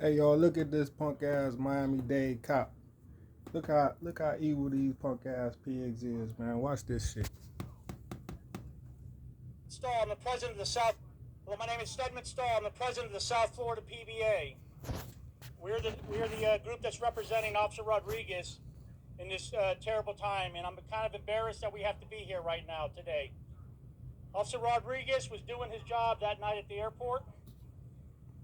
Hey y'all, look at this punk ass Miami-Dade cop. Look how evil these punk ass pigs is, man. Watch this shit. Starr, I'm the president of the South. Well, my name is Stedman Starr. I'm the president of the South Florida PBA. We're the group that's representing Officer Rodriguez in this terrible time, and I'm kind of embarrassed that we have to be here right now today. Officer Rodriguez was doing his job that night at the airport.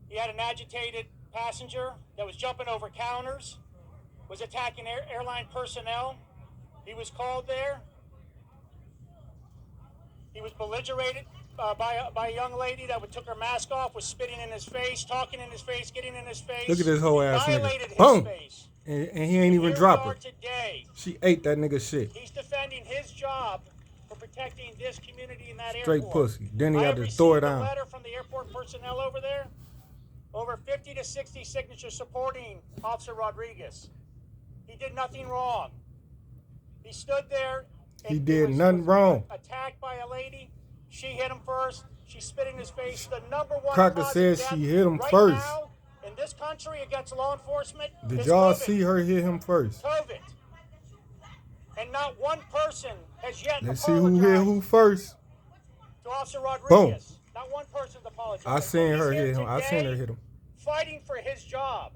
He had an agitated passenger that was jumping over counters, was attacking airline personnel. He was called there. He was belligerated by a young lady that took her mask off, was spitting in his face, talking in his face, getting in his face. Look at this whole ass violated nigga. His Boom! Face. And he ain't even drop her. Today. She ate that nigga shit. He's defending his job for protecting this community in that Straight airport. pussy. Then he had to received throw it a down. letter from the airport personnel over there. Over 50 to 60 signatures supporting Officer Rodriguez. He did nothing wrong. He stood there. And he did nothing wrong. Attacked by a lady. She hit him first. She spit in his face. The number one Crocker says she hit him first. Now, in this country against law enforcement. Did y'all see her hit him first? COVID. And not one person has yet Let's see who hit who first. To Officer Rodriguez. Boom. Not one person's apologized. I seen her hit him. I seen her hit him. Fighting for his job.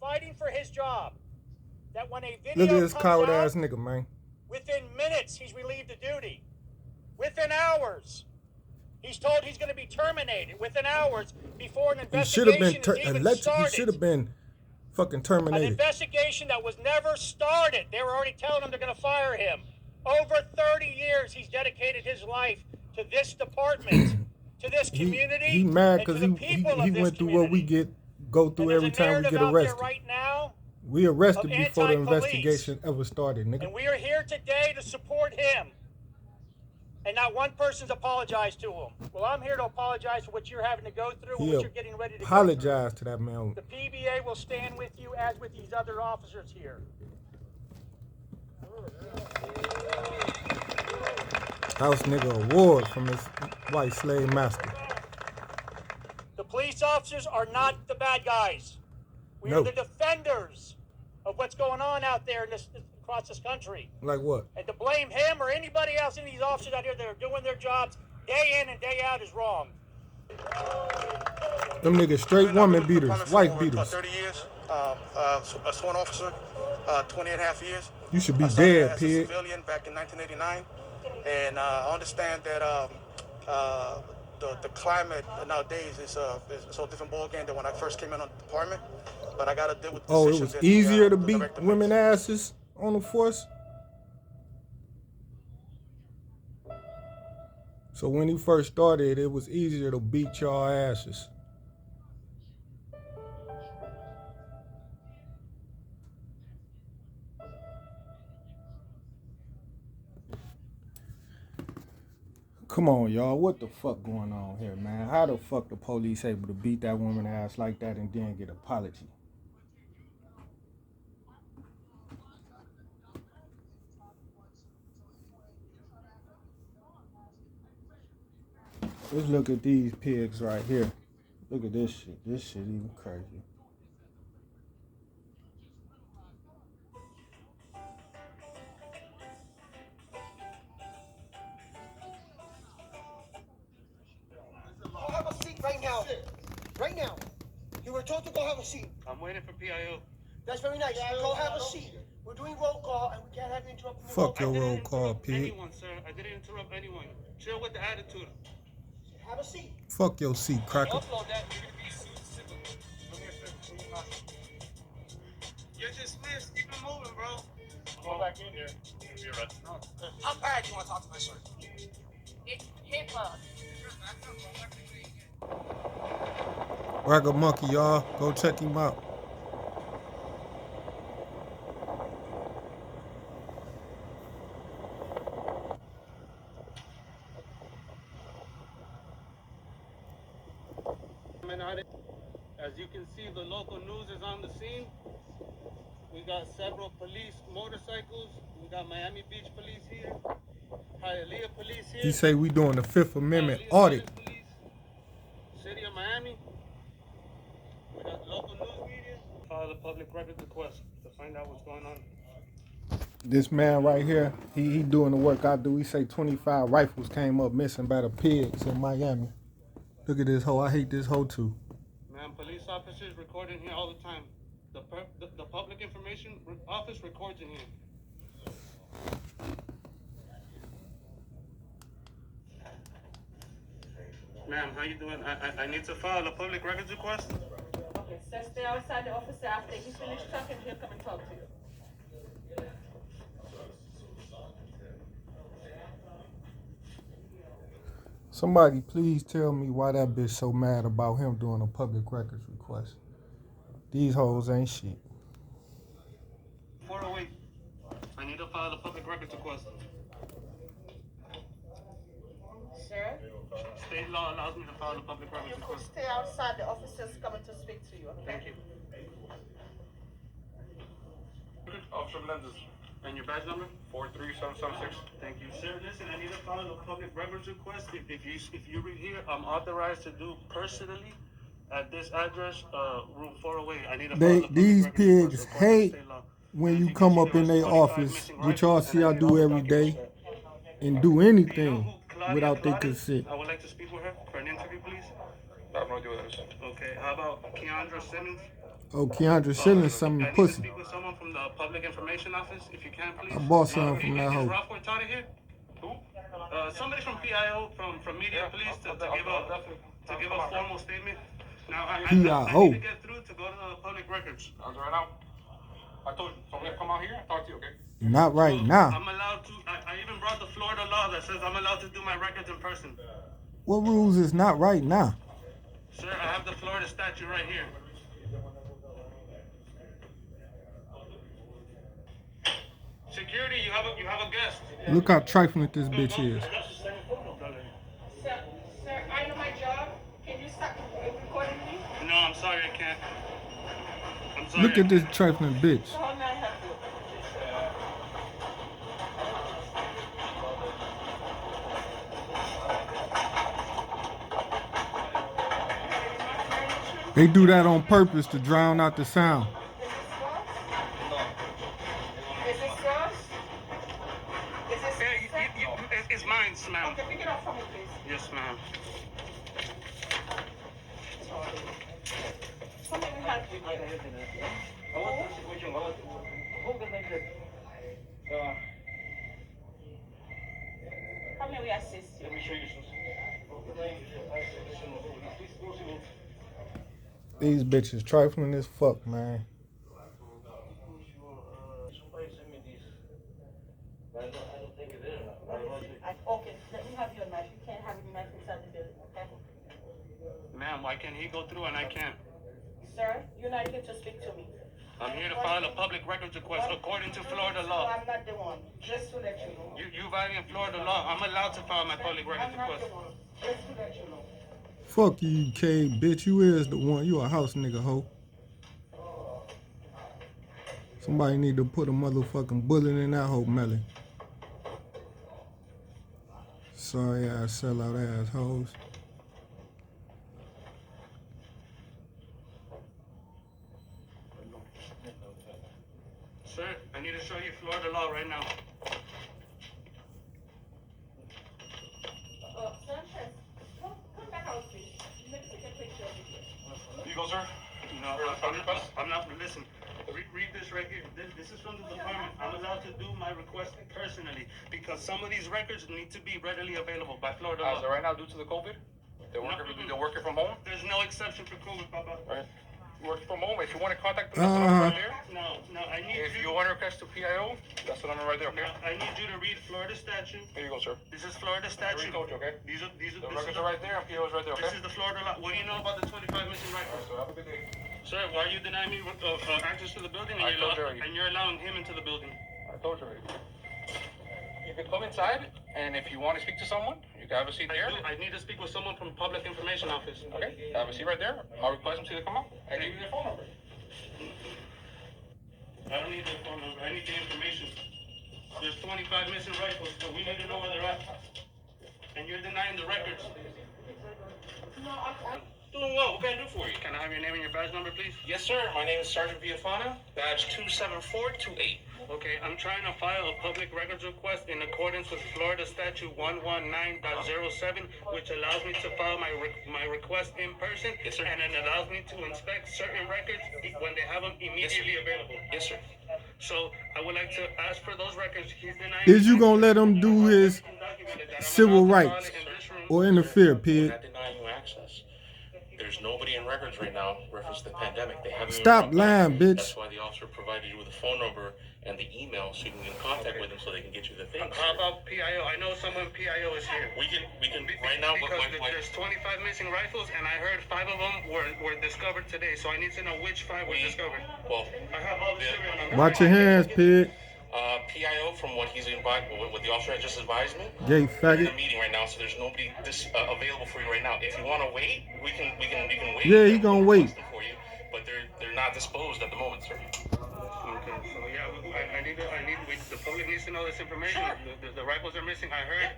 Fighting for his job. That when a video look at this coward out, ass nigga, man. Within minutes, he's relieved of duty. Within hours. He's told he's going to be terminated. Within hours before an investigation He should have been fucking terminated. An investigation that was never started. They were already telling him they're going to fire him. Over 30 years, he's dedicated his life to this department, to this community. He mad because he went through what we go through every time we get arrested. Right now, we arrested before the investigation ever started, nigga. And we are here today to support him. And not one person's apologized to him. Well, I'm here to apologize for what you're having to go through and what you're getting ready to apologize to that man. The PBA will stand with you as with these other officers here. House nigga award from his white slave master. The police officers are not the bad guys. We are the defenders of what's going on out there across this country. Like what? And to blame him or anybody else, any of these officers out here that are doing their jobs day in and day out is wrong. Them niggas straight woman beaters, white beaters. 30 years, a sworn officer, 20 and a half years. You should be dead, pig. I was a civilian back in 1989, and I understand that the climate nowadays is a different ballgame than when I first came in on the department. But I got to deal with the it was easier to beat women asses on the force? So when he first started, it was easier to beat y'all asses. Come on, y'all. What the fuck going on here, man? How the fuck the police able to beat that woman ass like that and then get an apology? Let's look at these pigs right here. Look at this shit. This shit even crazy. Go have a seat right now. Right now. You were told to go have a seat. I'm waiting for PIO. That's very nice. Go have a seat. We're doing roll call and we can't have you interrupt. Fuck your roll call, pig. Anyone, sir. I didn't interrupt anyone. Chill with the attitude. Have a seat. Fuck your seat, cracker. Upload that. You're dismissed. Keep it moving, bro. Go back in there. You're be arrested. How bad do you want to talk to my son? It's HIPAA. Ragga monkey, y'all. Go check him out. As you can see, the local news is on the scene. We got several police motorcycles. We got Miami Beach police here. Hialeah police here. He say we doing the Fifth Amendment audit. City of Miami. We got local news media. File a public records request to find out what's going on. This man right here, he doing the work I do. He say 25 rifles came up missing by the pigs in Miami. Look at this hoe. I hate this hoe too. Man, police officers recording here all the time. The public information office records in here. Ma'am, how you doing? I need to file a public records request. Okay, so stay outside the officer after he finishes talking, he'll come and talk to you. Somebody please tell me why that bitch so mad about him doing a public records request. These hoes ain't shit. 408. I need to file a public records request. Sir, State law allows me to file a public you records could request. stay outside, the officer's coming to speak to you, okay? Thank you. Officer Menendez, And your badge number? 43776. Thank you, sir. Listen, I need to file a public records request. If you read here, I'm authorized to do personally at this address, room 408. I need to file a public These records pigs request according to hate state law. when And you if come see up in there was their 25 office, missing which y'all rifles, see I and do all every documents. day, and do Do you know anything who Claudia without their Claude is? consent. I would like to speak with her for an interview, please. I have no idea what that is. Okay, how about Keandra Simmons? Oh, Keandra Simmons, I some need to pussy. speak with someone from the Public Information Office, if you can, please. I bought something from that Is hoe. Ralph Cortada here? Who? Somebody from PIO, from Media Police, to give a formal statement. Now, I need PIO. to get through to go to the public records. Right now. I told you, somebody come out here and talk to you, okay? Not right now. I'm allowed to, I even brought the Florida law that says I'm allowed to do my records in person. What rules is not right now? Sir, I have the Florida statute right here. Security, you have a guest. Look how trifling this bitch is. Sir, I know my job. Can you stop recording me? No, I'm sorry, I can't. I'm sorry. Look at this trifling bitch. How may I help you? They do that on purpose to drown out the sound. Is this yours? Is this It's mine, ma'am. Okay, pick it up for me, please. Yes, ma'am. How may we help you? How may we assist you? These bitches trifling as fuck, man. Okay, let me have your knife. You can't have your knife inside the building, okay? Ma'am, why can he go through and I can't? Sir, you're not here to speak to me. I'm here to file a public records request according to Florida law. I'm not the one. Just to let you know. You violating Florida law. I'm allowed to file my public records I'm not request. the one. Just to let you know. Fuck you, K, bitch. You is the one. You a house nigga, hoe. Somebody need to put a motherfucking bullet in that hoe melon. Sorry ass sellout assholes. Sir, I need to show you Florida law right now. Sanchez, come back out, please. Let me take a picture of you. You go, sir. No, I'm not. Listen, read this right here. This is from the department. I'm allowed to do my request personally because some of these records need to be readily available by Florida As law. of right now, due to the COVID, they're working from home. There's no exception for COVID, Papa. Right? Working from home. If you want to contact them, that's the number right there. No, I need If you want to request to PIO, that's the number right there, okay? I need you to read Florida statute. Here you go, sir. This is Florida I statute. already told you, okay? These are The records are right there and PIO is right there, This okay? is the Florida law. What do you know about the 25 missing rifles? So have a good day. Sir, why are you denying me access to the building I told you already. and you're allowing him into the building? I told you already. You can come inside, and if you want to speak to someone, you can have a seat there. I need to speak with someone from Public Information Office. Okay, have a seat right there. I'll request them to come up. I give you their phone number. I don't need their phone number. I need the information. There's 25 missing rifles, so we need to know where they're at. And you're denying the records. No, Doing well. What can I do for you? Can I have your name and your badge number, please? Yes, sir. My name is Sergeant Villafana, badge 27428. Okay, I'm trying to file a public records request in accordance with Florida Statute 119.07, which allows me to file my request in person. Yes, sir. And it allows me to inspect certain records when they have them immediately available. Yes, sir. So I would like to ask for those records. He's denying. Is you gonna let him do his civil rights or interfere, We're pig? not denying you access. There's nobody in records right now reference the pandemic. They haven't even Stop brought back. lying, bitch. That's why the officer provided you with a phone number and the email so you can get in contact with them so they can get you the things. How about PIO? I know someone PIO is here. We can right now. Because there's 25 missing rifles, and I heard 5 of them were discovered today. So I need to know which 5 were discovered. Well, I have all the serial numbers. Watch your hands, pig. PIO, from what he's advised, what the officer had just advised me, Gay we're in faggot. a meeting right now, so there's nobody available for you right now. If you want to wait, we can wait. Yeah, he gonna wait. For you, but they're not disposed at the moment, sir. Okay, so yeah, the public needs to know this information. The rifles are missing. I heard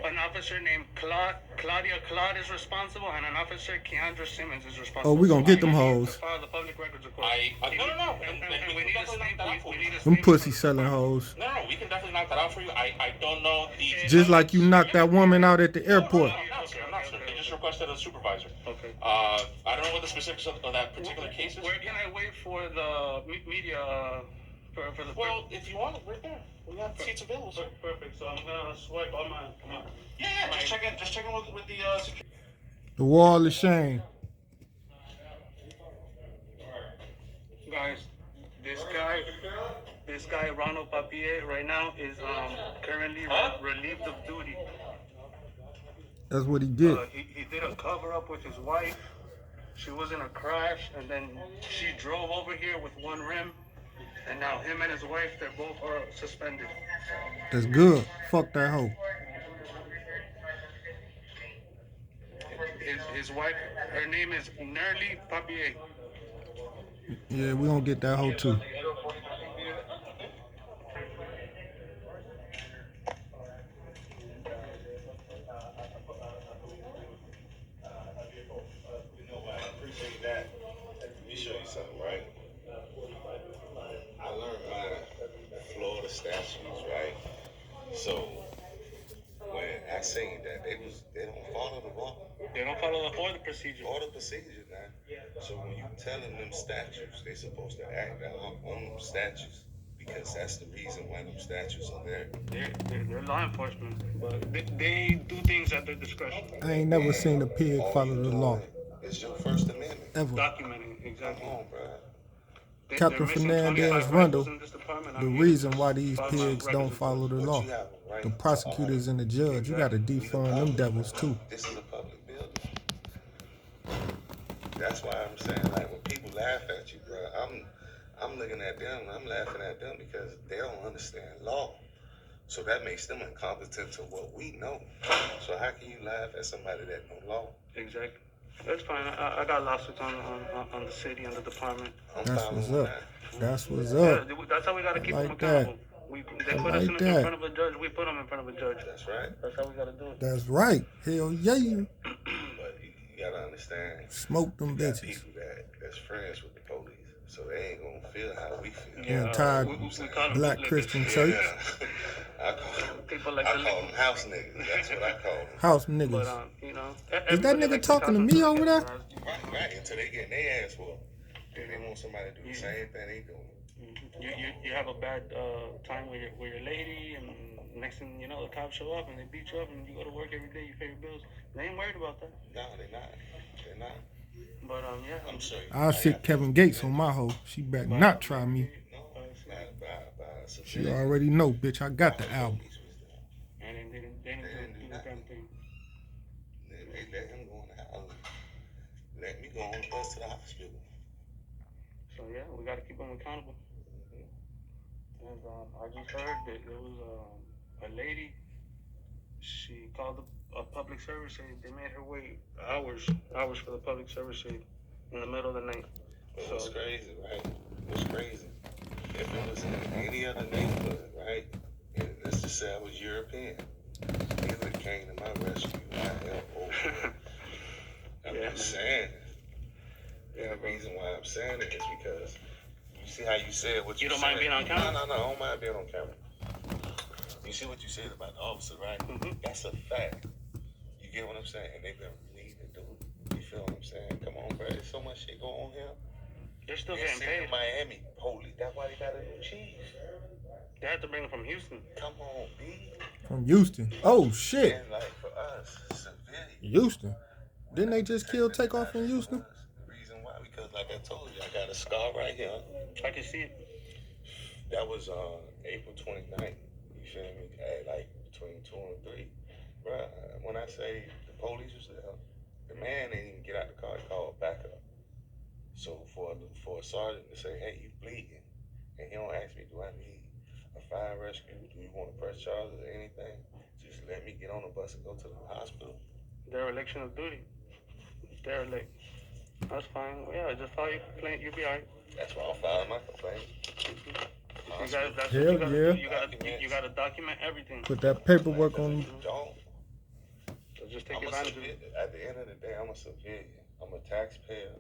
an officer named Claudia Claude is responsible, and an officer Keandra Simmons is responsible. Oh, we gonna get them So I need hoes. to file the public records report. No. And we need a statement. We need a Them statement pussy from the- selling hoes. No, we can definitely knock that out for you. I don't know the. Just like you knocked that woman out at the airport. I'm not, sir. They just requested a supervisor. Okay. I don't know what the specifics of that particular case is. Where can I wait for the media for the? Well, if you want it, right there. We have seats available, sir. Perfect. So I'm gonna swipe all my. Yeah, just check in with the security. The wall of shame. Guys, this guy Ronald Papier right now is currently relieved of duty. That's what he did. He did a cover up with his wife. She was in a crash, and then she drove over here with one rim, and now him and his wife, they're both suspended. That's good. Fuck that hoe. His wife, her name is Nerly Papier. Yeah, we gonna get that hoe too. Appreciate that. Let me show you something, right? I learned my Florida statutes, right? So when I seen that, they don't follow the law They don't follow the procedure. or the procedure, man. So when you telling them statutes, they supposed to act on them statutes because that's the reason why them statutes are there. They're law enforcement, but they do things at their discretion. I ain't never seen a pig All follow you the doing law. It's your First Amendment. Ever. Documenting, Come exactly. on, bro. Captain They're missing Fernandez 25 Rundle, rifles in this department. the I'm reason here why to these file my pigs don't records. follow the But law. you have a right The to prosecutors and the judge, you gotta defund them devils too. This is a public building. That's why I'm saying, like, when people laugh at you, bro, I'm looking at them, I'm laughing at them because they don't understand law. So that makes them incompetent to what we know. So how can you laugh at somebody that know law? Exactly. That's fine. I got lawsuits on the city and the department. I'm That's following what's up. that. That's what's Yeah, up. that's how we gotta keep them like that. accountable. They I put us like in that. front of a judge. We put them in front of a judge. That's right. That's how we gotta do it. That's right. Hell yeah. But you gotta understand, Smoke them you got bitches. people that's friends with the police. So they ain't gonna feel how we feel. Yeah, tired we call them Black bootleggers. Christian church. Yeah. I call People like them the house niggas. That's what I call them. House But niggas. you know, Is that nigga talking to me over there? Right, until they get their ass whooped. Then they want somebody to do the same thing they doing. You have a bad time with your lady, and next thing you know, the cops show up and they beat you up, and you go to work every day, you pay your bills. They ain't worried about that. No, they're not. They're not. But yeah, I'm sure. I'll sit Kevin Gates on my hoe. She better not try me. No, by She already know, bitch. I got the album. and they didn't do the damn thing. They let him go in the house. Let me go on the bus to the hospital. So yeah, we got to keep them accountable. And I just heard that there was a lady. She called a public service aid. They made her wait hours for the public service aid in the middle of the night. It was crazy, right? It was crazy. If it was in any other neighborhood, right? And let's just say I was European. They would have came to my rescue. I helped over. I'm not saying. The reason why I'm saying it is because you see how you said what you don't said. mind being on camera? No, I don't mind being on camera. You see what you said about the officer, right? Mm-hmm. That's a fact. You get what I'm saying? And they've been needing to do it. You feel what I'm saying? Come on, bro. There's so much shit going on here. They're still They're getting sitting paid. in Miami, holy. That's why they got a new chief. They had to bring them from Houston. Come on, B. From Houston. Oh shit. And like for us, civilians. Houston. Didn't they just kill Takeoff in Houston? The reason why, because like I told you, I got a scar right here. I can see it. That was April 29th. You feel me? At like between 2 and 3. Bruh, when I say the police was there, the man didn't even get out the car. He called backup. So for a sergeant to say, hey, you bleeding, and he don't ask me, do I need a fire rescue? Do you want to press charges or anything? Just let me get on the bus and go to the hospital. Dereliction of duty. Derelict. That's fine. Yeah, I just thought you complained. You'd be alright. That's why I'm filing my complaint. You guys, that's Hell what you gotta yeah. do. You gotta document everything. Put that paperwork on. Don't. So just take I'm a advantage of civilian. it. At the end of the day, I'm a civilian. I'm a taxpayer.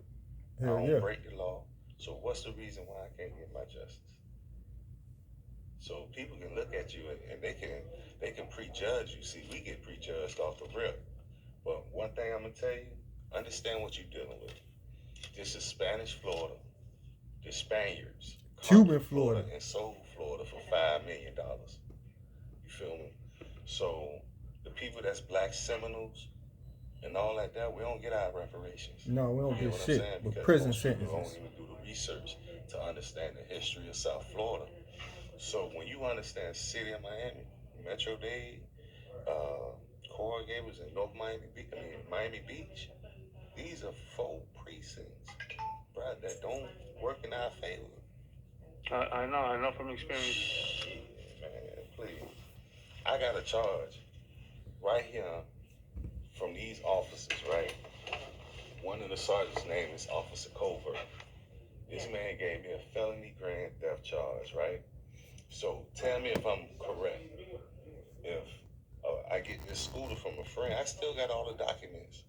I Hell don't yeah. break the law. So what's the reason why I can't get my justice? So people can look at you and they can prejudge you. See, we get prejudged off the rip. But one thing I'm gonna tell you, understand what you're dealing with. This is Spanish Florida. The Spaniards. Cuban conquered Florida. And sold Florida for $5 million. You feel me? So the people that's black Seminoles and all like that, we don't get our reparations. No, we don't You get know what I'm shit, saying? but Because prison most people don't sentences. even do the research to understand the history of South Florida. So when you understand City of Miami, Metro Dade, Coral Gables, and North Miami Beach, these are 4 precincts, bro, that don't work in our favor. I know from experience. Shit, man, please. I got a charge right here from these officers, right? One of the sergeant's name is Officer Covert. This man gave me a felony grand theft charge, right? So tell me if I'm correct. If I get this scooter from a friend, I still got all the documents.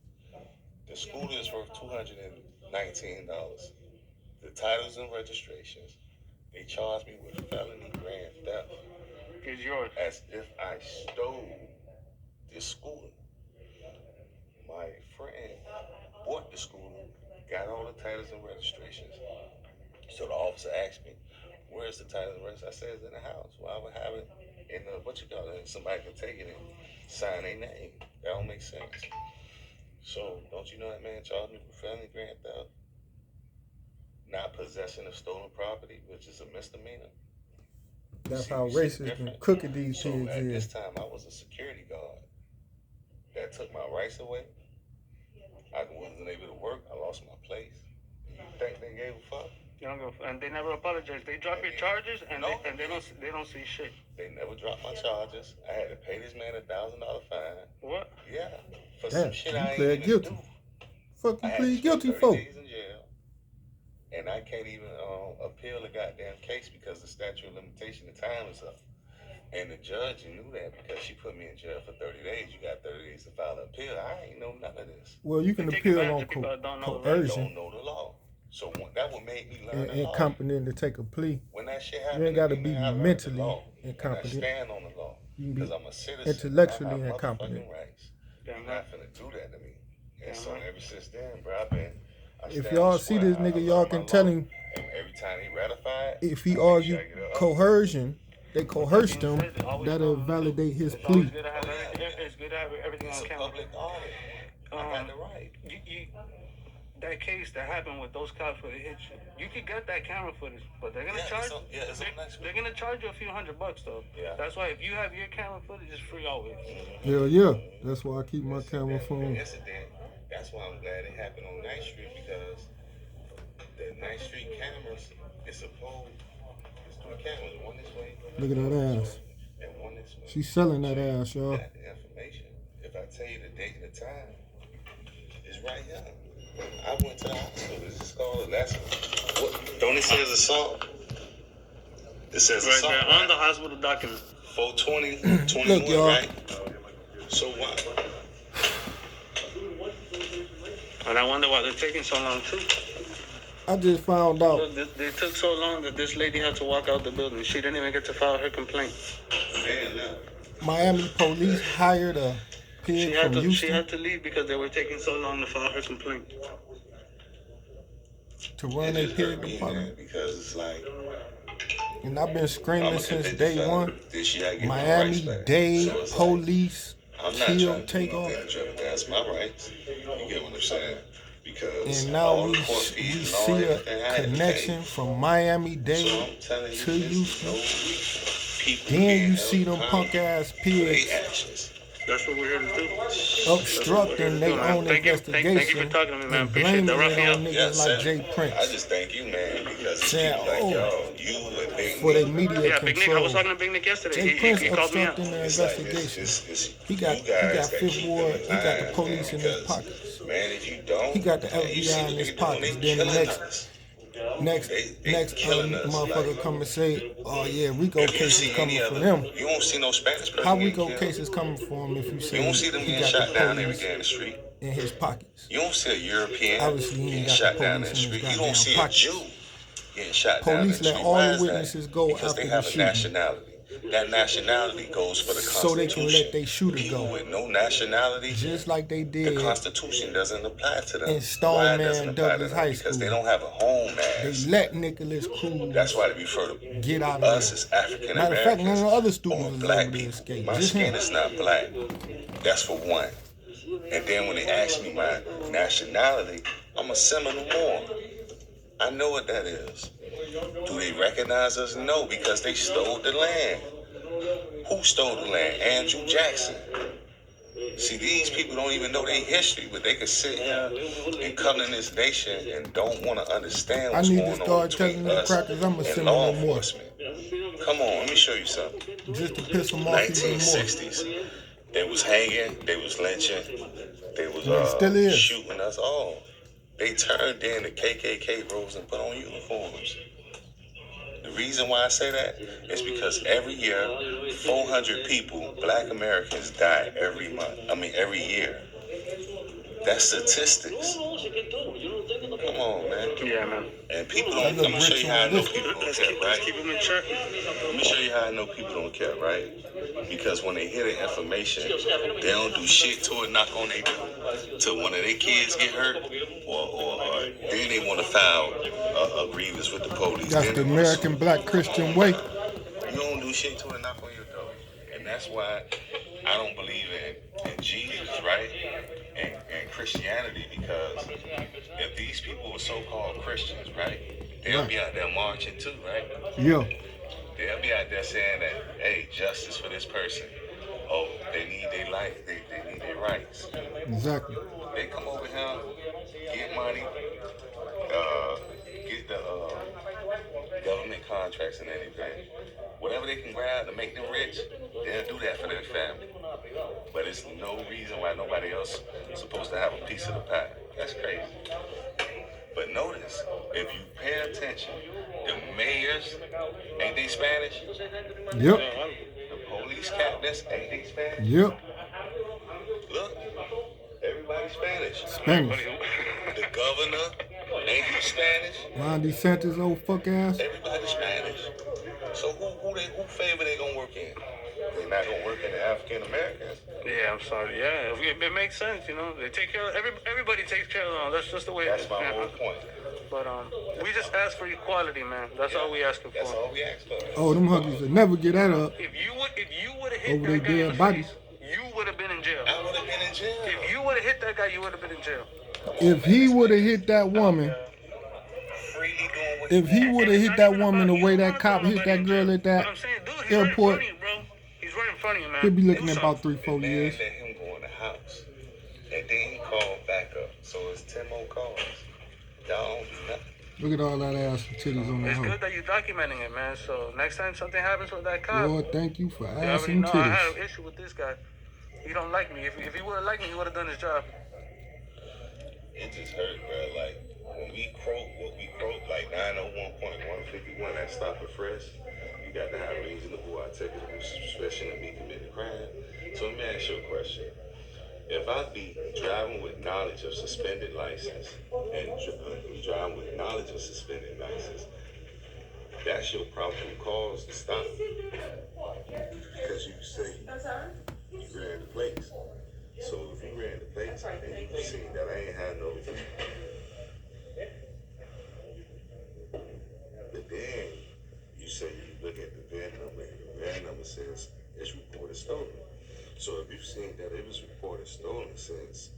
The scooter is worth $219. The titles and registrations. They charged me with felony grand theft. It's yours. As if I stole this scooter. My friend bought the scooter, got all the titles and registrations. So the officer asked me, where's the title and register? I said, it's in the house. Well, I would have it in the, what you call it, somebody can take it and sign their name. That don't make sense. So, don't you know that man charged me for felony grand theft? Not possession of stolen property, which is a misdemeanor. That's See, how you see racist the and difference? crooked these So kids at this is. time, I was a security guard. That took my rights away. I wasn't able to work. I lost my place. You think they gave a fuck? You don't go, and they never apologize. They drop your charges and they don't see shit. They never dropped my charges. I had to pay this man $1,000 fine. What? Yeah, for Damn, some shit you I ain't pled even guilty. do. Fuck I you had plead to guilty spend 30 for? days in jail, and I can't even appeal the goddamn case because the statute of limitation, the time is up. And the judge knew that because she put me in jail for 30 days. You got 30 days to file an appeal. I ain't know none of this. Well, you can They take appeal advantage on of people that don't know the I coercion don't know the law. So that would make me learn the law. incompetent to take a plea. When that shit happened, You ain't got to to be me, I learned the mentally law. incompetent. And I stand on the law. You can be Because I'm a citizen. intellectually I have incompetent. motherfucking rights. Damn You're right. not finna do that to me. And Damn so right. ever since then, bro, I If stand y'all on see swear. this I nigga, learned y'all my can law. tell him And every time he ratified, if he I make argue sure I get it up. coercion, they coerced him. Said, always That'll know. validate his It's always plea. good to have it's good to have everything It's on a camera. public audit. I got the right. That case that happened with those cops where they hit you could get that camera footage, but they're gonna charge. It's on next They're week. gonna charge you a few $100 though. Yeah. That's why if you have your camera footage, it's free always. Hell yeah. That's why I keep my camera phone. Incident. That's why I'm glad it happened on Ninth Street because the Ninth Street cameras is supposed. It's 3 cameras, one this way. Look at that ass. And one this way. She's selling that ass, You y'all. got the information. If I tell you the date and the time, it's right here. I went to the hospital. This is called what? Don't it say it's assault? It says Right assault. there on the hospital document. 4/20/21, Look, y'all. right? So why? And I wonder why they're taking so long too. I just found out. Look, they took so long that this lady had to walk out the building. She didn't even get to file her complaint. Miami police hired a pig from Houston. She had to leave because they were taking so long to file her complaint. To run a pig department. Because it's like, and I've been screaming since day one. Miami Dade police kill, take off. That's my rights. You get what I'm saying? Because and now we see a connection from Miami Dade to Houston. Then you see them punk ass pigs. That's what we're here to do. Obstructing their own investigation. Thank you for talking to me, man. And blaming it on niggas Yes, like Jay Prince. I just thank you, man, because it's saying, people like y'all, you and Big for their Nick. media Yeah, control. Big Nick. I was talking to Big Nick yesterday. Jay Prince he called me out. obstructing their It's like, investigation. it's He got Fifth Ward. He got the police in his because, pockets. Man, if you don't, He got the man, you see FBI in what his they doing, pockets. they Then the killing next us. Next killing us, motherfucker like, come and say, oh yeah, Rico if you cases see coming any for other, them. you won't see no Spanish person How getting Rico killed. cases coming for him if you say You don't see them he getting got shot the down every police day in the street. in his pockets? You don't see a European Obviously, he getting ain't got shot the down in the police in his street. You goddamn don't see pockets. a Jew getting shot down in Police the let street. all Why the is that? witnesses go Because after they the have a shooting. nationality. That nationality goes for the So they Constitution. can let they shooter People go. with no nationality, Just like they the did Constitution doesn't apply to them. in Why it Stoneman doesn't apply to Douglas them? High Because they School. don't have a home They as. let Nicholas Cruz That's why they refer to get out of us there. as African Matter of fact, none Americans of the other or students was black able to people. escape. My Just skin him. is not black. That's for one. And then when they ask me my nationality, I'm a Seminole Moor. I know what that is. Do they recognize us? No, because they stole the land. Who stole the land? Andrew Jackson. See, these people don't even know their history, but they could sit here and come in this nation and don't want to understand I what's need to going on start between telling the us crackers I'm a and Seminole law Moor. enforcement. Come on, let me show you something. Just to piss them off even more. 1960s, they was hanging, they was lynching, they was And it still is. shooting us all. They turned in the KKK robes and put on uniforms. The reason why I say that is because every year, 400 people, black Americans, die every month. Every year. That's statistics. Come on, man. Yeah, man. And people don't. Let me show you how I know people don't care, right? Keep them in check. Let me show you how I know people don't care, right? Because when they hear the information, they don't do shit to it, knock on their door, till one of their kids get hurt, or then they want to file a grievance with the police. That's the American black Christian way. You don't do shit to it, knock on your door. And that's why I don't believe in Jesus, right? And Christianity, because if these people were so-called Christians, right, they'll be out there marching too, right? Yeah. They'll be out there saying that, hey, justice for this person. Oh, they need their life. They need their rights. Exactly. They come over here, get money, get the government contracts and anything. Whatever they can grab to make them rich, they'll do that for their family. But it's no reason why nobody else is supposed to have a piece of the pie. That's crazy. But notice, if you pay attention, the mayors, ain't they Spanish? Yep. The police captains, ain't they Spanish? Yep. Look, everybody's Spanish. Spanish. The governor, ain't he Spanish? Ron DeSantis, old fuck ass. Everybody's Spanish. So who favor they gonna work in? They not gonna work in the African Americans. Yeah, I'm sorry. Yeah, it makes sense, you know. They take care of everybody takes care of them. That's just the way. That's my whole point. But we just ask for equality, man. That's all we asking for. That's all we ask for. Oh, them huggies would never get that up. If you would have hit Over that their guy in dead the bodies. face, you would have been in jail. I would have been in jail. If you would have hit that guy, you would have been in jail. If he would have hit that woman, if he would have hit that woman the way that cop hit that girl at that But I'm saying, dude, he's airport, right in front of you, bro. He's right in front of you, man. he'll be looking Do at about something. 3-4 years. Let him go in the house. And then he called back up. So it's 10 more calls. Y'all don't do nothing. Look at all that ass and titties on that It's hoe. good that you're documenting it, man. So next time something happens with that cop, Lord, thank you for you ass already and know I had titties. an issue with this guy. He don't like me. If he would have liked me, he would have done his job. It just hurt, bro. Like, when we quote what we quote, like 901.151, that stop and frisk, you got to have reasonable, articulable suspicion of me committing a crime. So let me ask you a question. If I be driving with knowledge of suspended license and driving with knowledge of suspended license, that's your probable cause to stop. Because you say you ran the place. So if you ran the place and you see that I ain't had no, but then you say you look at the VIN number and the VIN number says it's reported stolen. So if you've seen that it was reported stolen since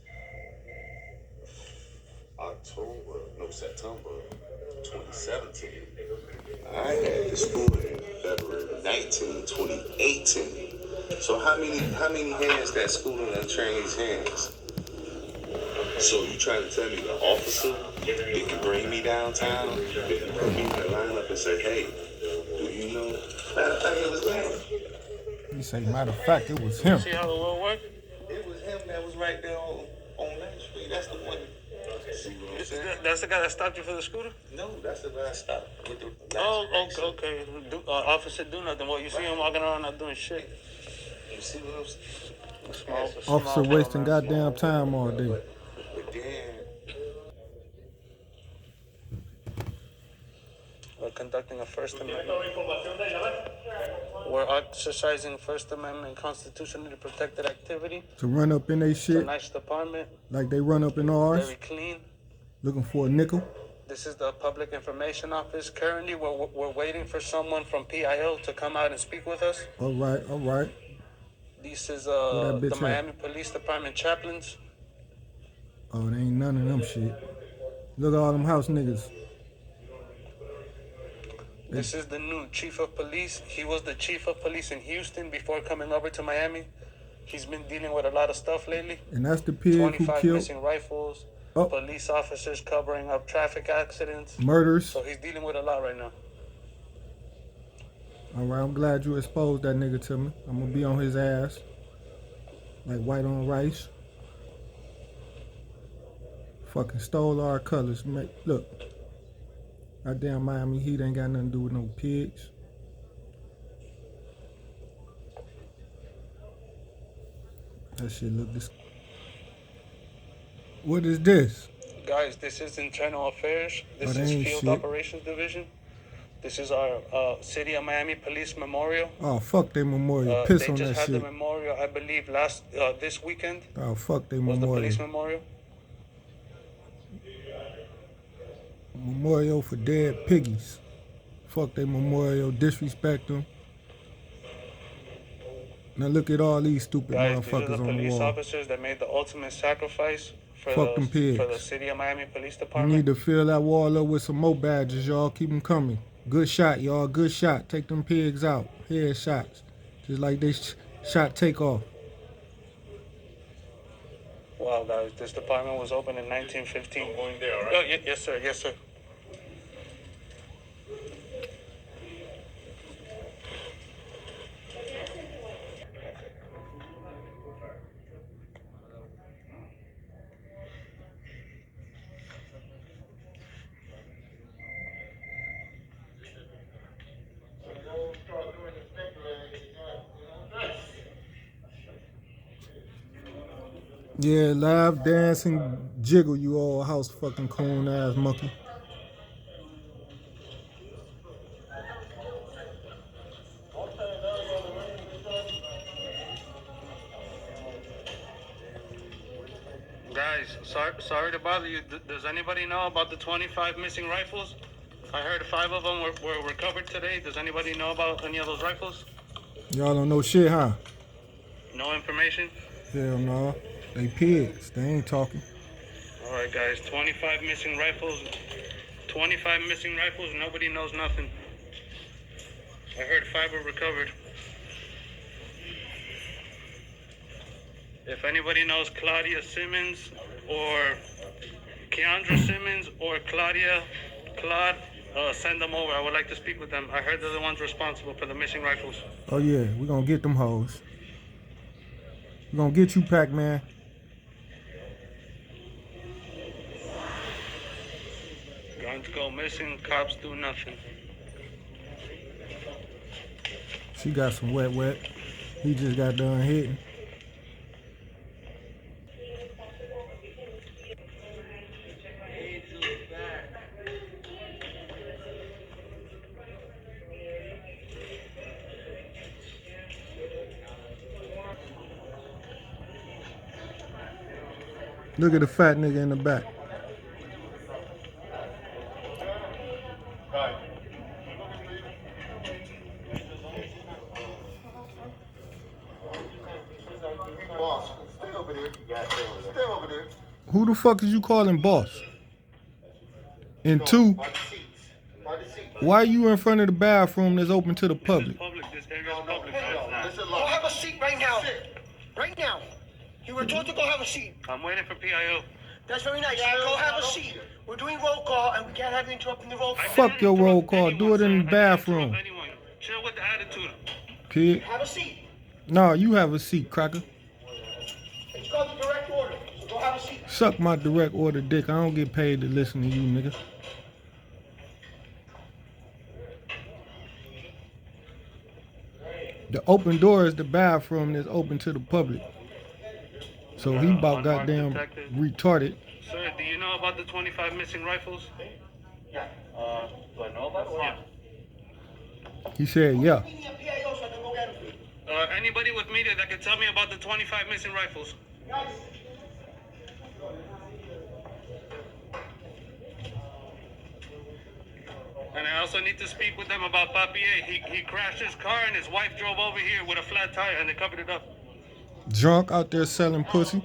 September 2017, I had this stolen in February 19, 2018. So how many hands that schooling done changed hands? So you trying to tell me the officer didn't bring me downtown, didn't put me in the lineup and say, hey, do you know? Matter of fact, it was him. He say, matter of fact, it was him. See how the world works? It was him that was right there on Main Street. That's the one. See what I'm saying? That's the guy that stopped you for the scooter? No, that's the last stop. With the last Okay. Officer do nothing. Well, you see him walking around not doing shit. You see what I'm saying? Officer wasting goddamn time all day. But then, We're conducting a First Amendment. We're exercising First Amendment constitutionally protected activity. To run up in they It's a shit nice department, like they run up in ours, very clean. looking for a nickel. This is the Public Information Office. Currently, we're waiting for someone from PIL to come out and speak with us. All right. This is that bitch the at? Miami Police Department chaplains. Oh, there ain't none of them shit. Look at all them house niggas. This is the new chief of police. He was the chief of police in Houston before coming over to Miami. He's been dealing with a lot of stuff lately. And that's the pig who 25 killed missing rifles, police officers covering up traffic accidents. murders. So he's dealing with a lot right now. All right, I'm glad you exposed that nigga to me. I'm gonna be on his ass like white on rice. Fucking stole our colors. Look, goddamn Miami Heat ain't got nothing to do with no pigs. That shit look this. What is this? Guys, this is internal affairs. This that is ain't field shit. operations division. This is our City of Miami Police Memorial. Oh, fuck they memorial. Piss They on just that had shit. the memorial, I believe, this weekend Oh, fuck they was the memorial. police memorial. Memorial for dead piggies. Fuck they memorial. Disrespect them. Now look at all these stupid Guys, these are motherfuckers the on the police wall. officers that made the ultimate sacrifice for Fuck them pigs. for the City of Miami Police We Department. need to fill that wall up with some more badges, y'all. Keep them coming. Good shot, y'all. Good shot. Take them pigs out. Head shots. Just like they shot Takeoff. Wow, guys, this department was opened in 1915. Going there, right? Oh, yes, sir. Yes, sir. Yeah, live dancing jiggle, you old house fucking coon ass monkey. Guys, sorry to bother you. Does anybody know about the 25 missing rifles? I heard 5 of them were recovered today. Does anybody know about any of those rifles? Y'all don't know shit, huh? No information? Hell no. They pigs. They ain't talking. All right, guys, 25 missing rifles. 25 missing rifles. Nobody knows nothing. I heard 5 were recovered. If anybody knows Claudia Simmons or Keandra Simmons or Claude, send them over. I would like to speak with them. I heard they're the ones responsible for the missing rifles. Oh yeah, we gonna get them hoes. We gonna get you, Pac-Man. Guns go missing, cops do nothing. She got some wet. He just got done hitting. Look at the fat nigga in the back. Boss, stay over there. Stay over there. Who the fuck is you calling boss? And No, two, by the seats. By the seats. why you in front of the bathroom that's open to the public? This area is public. Go have a seat right now. Right now. You were told to go have a seat. I'm waiting for PIO. That's very nice. Go have a seat. We're doing roll call, and we can't have you interrupting the roll call. Fuck your roll call. Do it in the bathroom. Chill with the attitude. Pig. Have a seat. No, you have a seat, cracker. It's called the direct order. So go have a seat. Suck my direct order dick. I don't get paid to listen to you, nigga. The open door is the bathroom that's open to the public. So he about goddamn retarded. Sir, do you know about the 25 missing rifles? Do I know about it? Yeah. He said, yeah. We need a PIO so I can go get him. Anybody with media that can tell me about the 25 missing rifles? And I also need to speak with them about Papier. He crashed his car and his wife drove over here with a flat tire and they covered it up. Drunk out there selling pussy.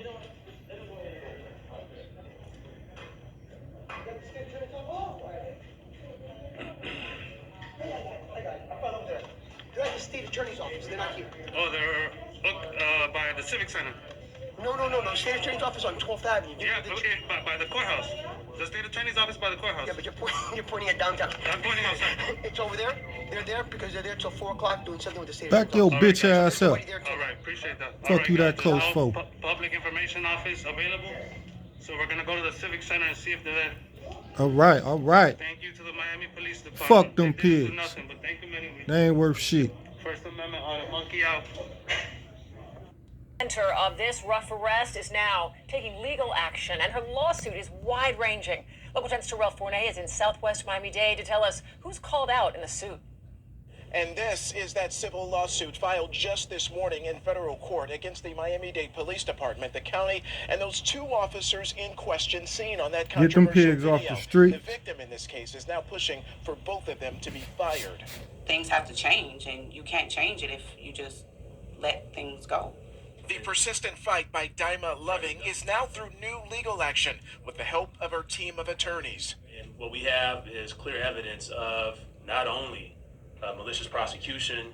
They're at the state attorney's office. They're not here. Oh, they're by the Civic Center. No. State attorney's office on 12th Avenue. Yeah, okay, by the courthouse. The state attorney's office by the courthouse. Yeah, but you're pointing at downtown. I'm pointing outside. It's over there. They're there because they're there till 4 o'clock doing something with the state Back attorney's your office. bitch ass up. All right, appreciate that. Fuck you that close, Is folk. Public information office available. So we're gonna go to the Civic Center and see if they're there. All right. Thank you to the Miami Police Department. Fuck them They didn't do pigs. nothing, but thank them anyway. They ain't worth shit. First Amendment on a monkey out. Center of this rough arrest is now taking legal action, and her lawsuit is wide-ranging. Local 10's Terrell Fournay is in Southwest Miami-Dade to tell us who's called out in the suit. And this is that civil lawsuit filed just this morning in federal court against the Miami-Dade Police Department, the county, and those 2 officers in question seen on that Get them controversial pigs off video. the street. The victim in this case is now pushing for both of them to be fired. Things have to change, and you can't change it if you just let things go. The persistent fight by Daima Loving is now through new legal action with the help of her team of attorneys. And what we have is clear evidence of not only malicious prosecution,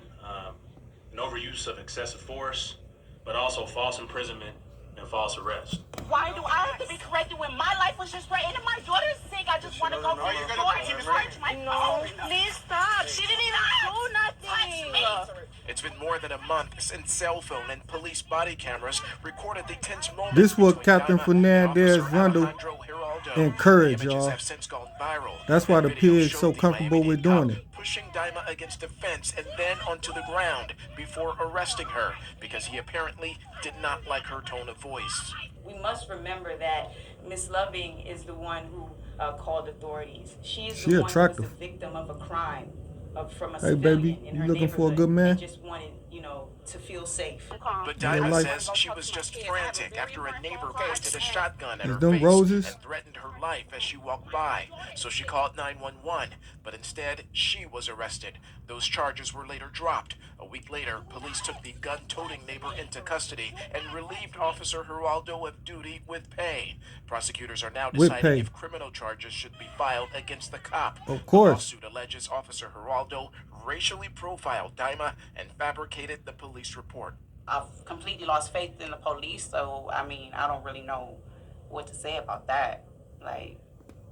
an overuse of excessive force, but also false imprisonment and false arrest. Why do I have to be corrected when my life was just right? And if my daughter's sick, I just want to go to the store and charge my phone. Please stop. She didn't even do nothing. It's been more than a month since cell phone and police body cameras recorded the tense moments. This what between Captain Daima Fernandez and Officer Rundle Alejandro Giraldo. encourage, The images y'all. have since gone viral. That's why the video pig's showed so the comfortable with Miami-Dade doing cop it. pushing Daima against a fence and then onto the ground before arresting her because he apparently did not like her tone of voice. We must remember that Miss Loving is the one who called authorities. She's She the one who attractive. was the victim of a crime from a Hey, civilian baby, in you her looking for a neighborhood. good man? They just wanted, to feel safe. But Yeah, Daima like- says she was just frantic after a neighbor posted a shotgun at Is her them face roses? and threatened her life as she walked by. So she called 911, but instead she was arrested. Those charges were later dropped. A week later, police took the gun-toting neighbor into custody and relieved Officer Giraldo of duty with pay. Prosecutors are now With deciding pay. if criminal charges should be filed against the cop. Of course. The lawsuit alleges Officer Giraldo racially profiled Daima and fabricated the police report. I've completely lost faith in the police, so I don't really know what to say about that. Like,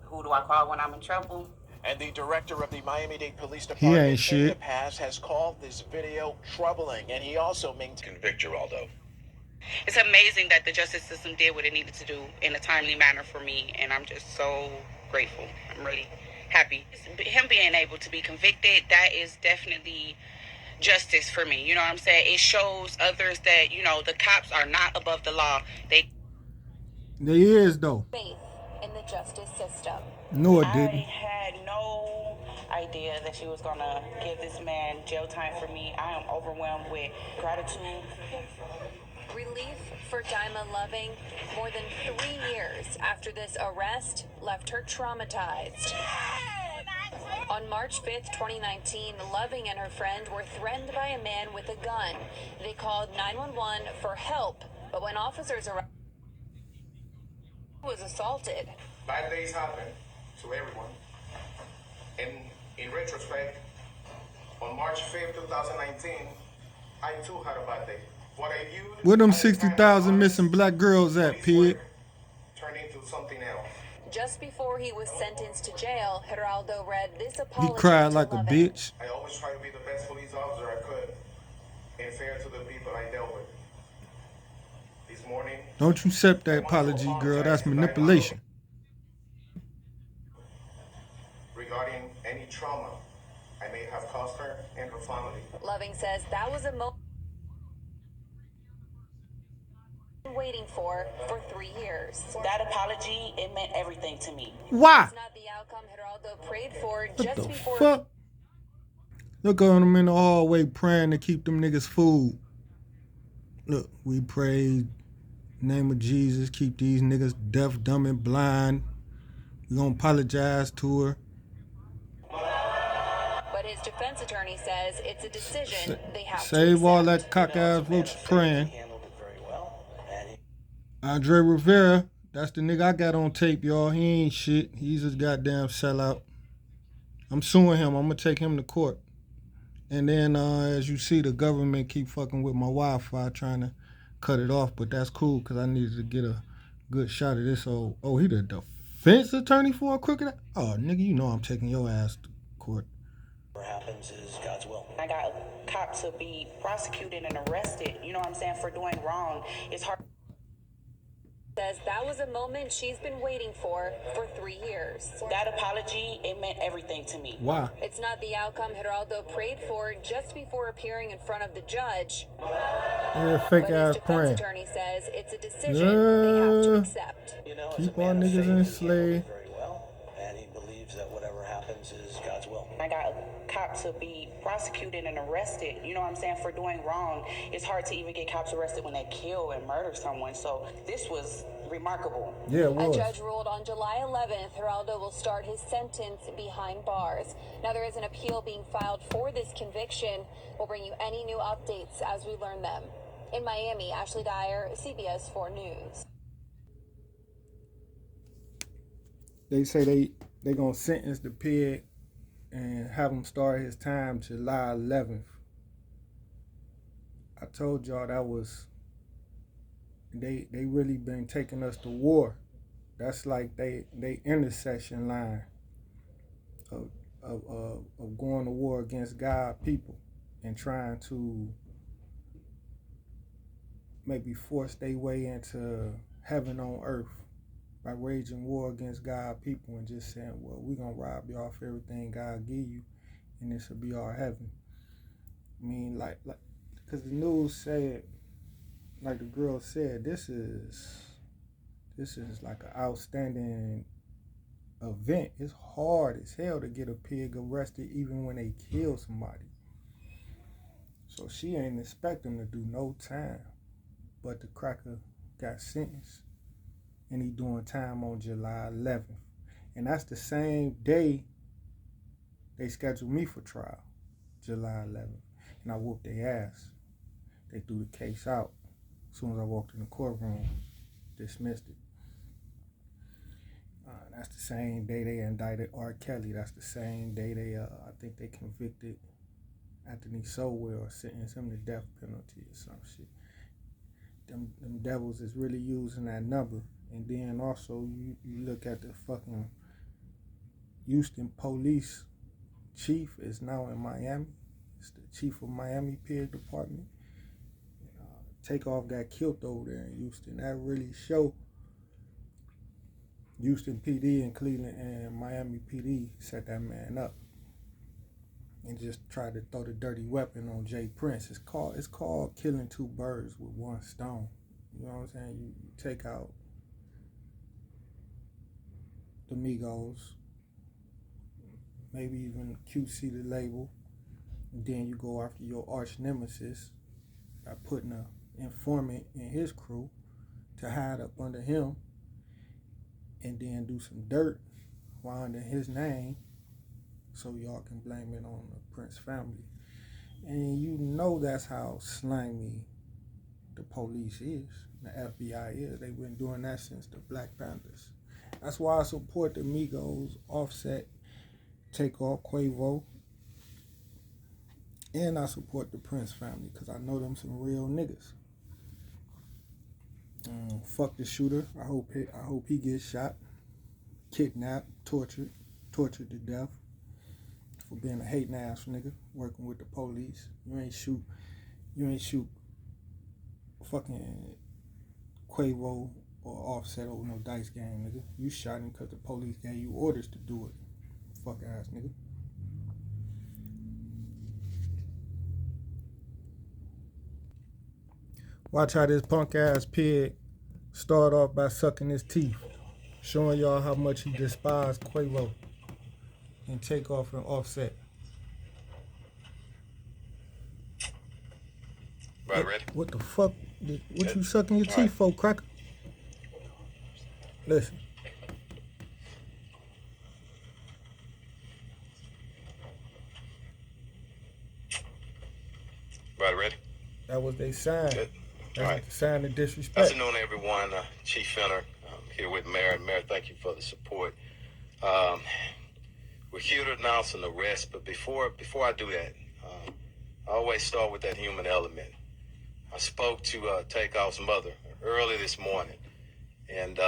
who do I call when I'm in trouble? And the director of the Miami-Dade Police He Department ain't in shit. the past has called this video troubling, and he also maintained Convict Geraldo. It's amazing that the justice system did what it needed to do in a timely manner for me, and I'm just so grateful. I'm really happy. Him being able to be convicted, that is definitely justice for me. You know what I'm saying? It shows others that, the cops are not above the law. There is, though. Faith in the justice system. No, it I didn't. had no idea that she was going to give this man jail time for me. I am overwhelmed with gratitude. Relief for Daima Loving more than 3 years after this arrest left her traumatized. On March 5th, 2019, Loving and her friend were threatened by a man with a gun. They called 911 for help, but when officers arrived, was assaulted. Bad days happen to everyone. And in retrospect, on March 5th, 2019, I too had a bad day. What I viewed Where them as a crime 60,000 of missing black girls at, police pig? work turned into something else. Just before he was sentenced to jail, Geraldo read this He apology cried to like a Loving. bitch. I always try to be the best police officer I could and fair to the people I dealt with. This morning, Don't you accept that apology, girl. That's manipulation. regarding any trauma I may have caused her and her family. Loving says that was a moment waiting for 3 years. That apology, it meant everything to me. Why? It's not the outcome Geraldo prayed for What just the before. fuck? Look at them in the hallway praying to keep them niggas food. Look, we pray, in the name of Jesus, keep these niggas deaf, dumb, and blind. We gonna apologize to her. But his defense attorney says it's a decision they have to Save all that accept. cock-ass roach praying. Andre Rivera, that's the nigga I got on tape, y'all. He ain't shit. He's a goddamn sellout. I'm suing him. I'm gonna take him to court. And then, as you see, the government keep fucking with my Wi-Fi, trying to cut it off. But that's cool, because I needed to get a good shot of this old... Oh, he the defense attorney for a crooked... Oh, nigga, you know I'm taking your ass to court. What happens is God's will. I got cops to be prosecuted and arrested, you know what I'm saying, for doing wrong. It's hard. Says that was a moment she's been waiting for 3 years. That apology, it meant everything to me. Why? It's not the outcome Geraldo prayed for just before appearing in front of the judge. Yeah, fake But his ass defense praying. attorney says it's a decision they have to accept. You know, Keep as a our man of niggas faith, he handled enslaved. it very well, and he believes that whatever happens is God's will. I got cops to be prosecuted and arrested, you know what I'm saying, for doing wrong. It's hard to even get cops arrested when they kill and murder someone. So this was remarkable. Yeah, it A was. judge ruled on July 11th, Geraldo will start his sentence behind bars. Now there is an appeal being filed for this conviction. We'll bring you any new updates as we learn them. In Miami, Ashley Dyer, CBS 4 News. They say they gonna sentence the pig and have him start his time July 11th. I told y'all that was... They really been taking us to war. That's like they intersection line of going to war against God people and trying to maybe force their way into heaven on earth by waging war against God people and just saying, well, we're gonna rob you off everything God give you and this will be our heaven. I mean, like because the news said, like the girl said, this is like an outstanding event. It's hard as hell to get a pig arrested even when they kill somebody. So she ain't expecting to do no time. But the cracker got sentenced and he doing time on July 11th. And that's the same day they scheduled me for trial, July 11th. And I whooped their ass. They threw the case out. As soon as I walked in the courtroom, dismissed it. That's the same day they indicted R. Kelly. That's the same day they, I think they convicted Anthony Sowell or sentenced him to death penalty or some shit. Them devils is really using that number. And then also you look at the fucking Houston police chief is now in Miami. It's the chief of Miami Pig Department. Takeoff got killed over there in Houston. That really showed. Houston PD and Cleveland and Miami PD set that man up and just tried to throw the dirty weapon on Jay Prince. It's called killing two birds with one stone. You know what I'm saying? You take out the Migos, maybe even QC the label, and then you go after your arch nemesis by putting a informant and his crew to hide up under him and then do some dirt while under his name so y'all can blame it on the Prince family. And you know that's how slimy the police is, the FBI is. They've been doing that since the Black Panthers. That's why I support the Migos, Offset, Takeoff, Quavo, and I support the Prince family because I know them some real niggas. Fuck the shooter. I hope he gets shot, kidnapped, tortured to death for being a hating ass nigga, working with the police. You ain't shoot fucking Quavo or Offset over no dice game, nigga. You shot him because the police gave you orders to do it. Fuck ass nigga. Watch how this punk ass pig start off by sucking his teeth, showing y'all how much he despised Quavo and Takeoff and Offset. Right, ready? What the fuck? What you sucking your teeth for, cracker? Listen. Right, ready? That was they sign. Good. That's All right. the sign of disrespect. Afternoon, everyone. Chief Fenner here with Mayor. Mayor, thank you for the support. We're here to announce an arrest, but before I do that, I always start with that human element. I spoke to Takeoff's mother early this morning, and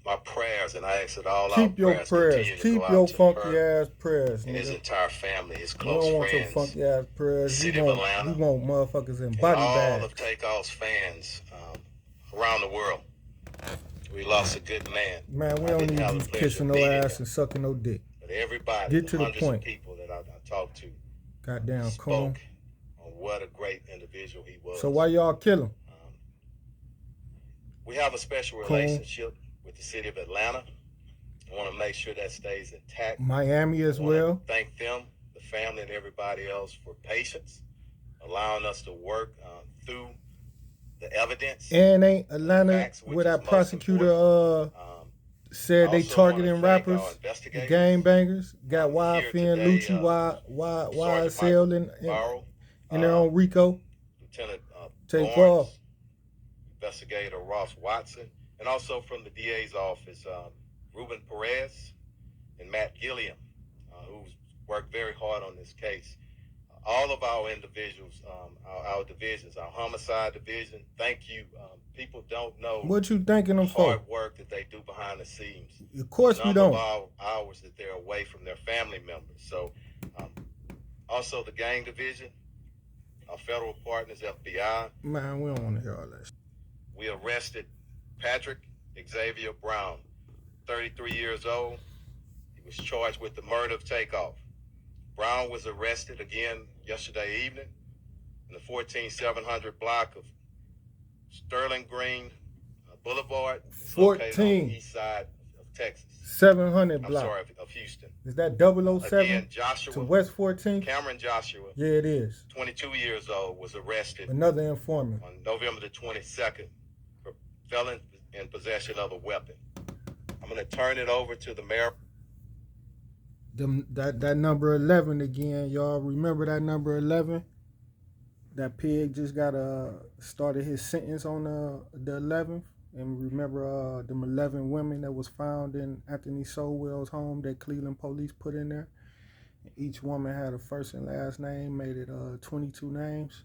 my prayers, and I ask that all Keep your prayers. Keep your funky ass prayers, and his nigga. entire family, his We close don't want your friends, funky ass prayers. City of Atlanta, we want motherfuckers in and body all bags. of Takeoff's fans around the world. We lost a good man. Man, we don't need you kissing no ass and sucking no dick. But everybody, Get to the hundreds point. of people that I talked to, Goddamn spoke coon. on what a great individual he was. So why y'all kill him? We have a special Cool. relationship with the city of Atlanta. I want to make sure that stays intact. Miami as I wanna well. Thank them, the family, and everybody else for patience, allowing us to work through the evidence. And ain't Atlanta facts, which where that is most prosecutor said they also targeting wanna thank our rappers, the investigators. gang bangers, got Here YFN, today, Lucci, Sergeant YSL, Barrow, and their own Rico. Lieutenant Take Barnes, off. Investigator Ross Watson, and also from the DA's office, Ruben Perez and Matt Gilliam, who's worked very hard on this case. All of our individuals, our divisions, our homicide division, thank you. People don't know What you thanking them the for? hard work that they do behind the scenes. Of course we don't. Of hours that they're away from their family members. So, also the gang division, our federal partners, FBI. Man, we don't want to hear all that shit. We arrested Patrick Xavier Brown, 33 years old. He was charged with the murder of Takeoff. Brown was arrested again yesterday evening in the 14700 block of Sterling Green Boulevard. It's located on the east side of Texas. 700 block. I'm sorry, of Houston. Is that 007 Again, Joshua to West 14th? Cameron Joshua, Yeah, it is. 22 years old, was arrested Another informant. on November the 22nd for felon in possession of a weapon. I'm going to turn it over to the mayor. That number 11 again, y'all. Remember that number 11? That pig just got started his sentence on the 11th. And remember them 11 women that was found in Anthony Sowell's home that Cleveland police put in there? Each woman had a first and last name, made it 22 names.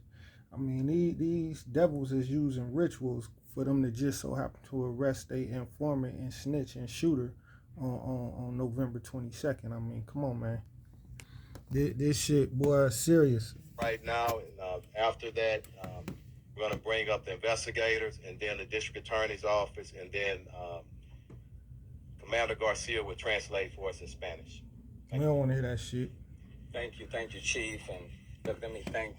I mean, these devils is using rituals for them to just so happen to arrest a informant and snitch and shooter on November 22nd. I mean, come on, man. This shit, boy, is serious. Right now, and after that, we're going to bring up the investigators and then the district attorney's office, and then Commander Garcia will translate for us in Spanish. We don't want to hear that shit. Thank you, Chief, and let me thank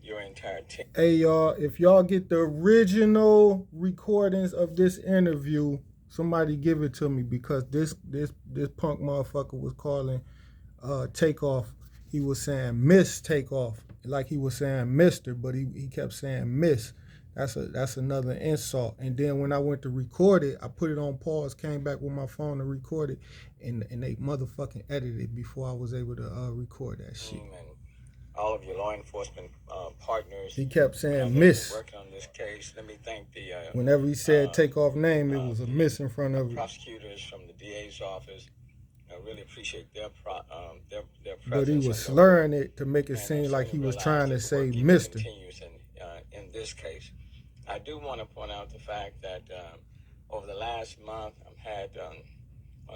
your entire team. Hey, y'all, if y'all get the original recordings of this interview, somebody give it to me, because this punk motherfucker was calling Takeoff. He was saying Miss Takeoff, like he was saying Mr., but he kept saying Miss. That's another insult. And then when I went to record it, I put it on pause, came back with my phone to record it, and they motherfucking edited it before I was able to record that shit. And all of your law enforcement partners. He kept saying miss. Working on this case. Let me thank the. Whenever he said Takeoff name, it was a miss in front of it. Prosecutors from the DA's office. I really appreciate their presence. But he was slurring it to make it seem like he was trying to say Mister. In this case, I do want to point out the fact that over the last month, I've had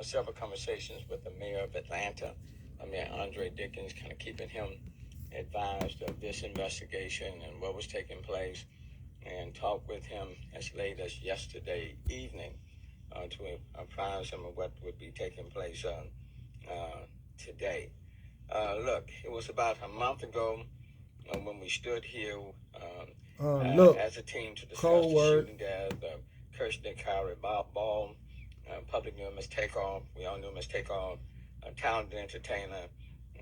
several conversations with the mayor of Atlanta, Mayor Andre Dickens, kind of keeping him advised of this investigation and what was taking place, and talked with him as late as yesterday evening to apprise him of what would be taking place today. Look, it was about a month ago when we stood here as a team to discuss the shooting death of Kirsten Kyrie Ball. Public knew him as Takeoff. We all knew him as Takeoff, a talented entertainer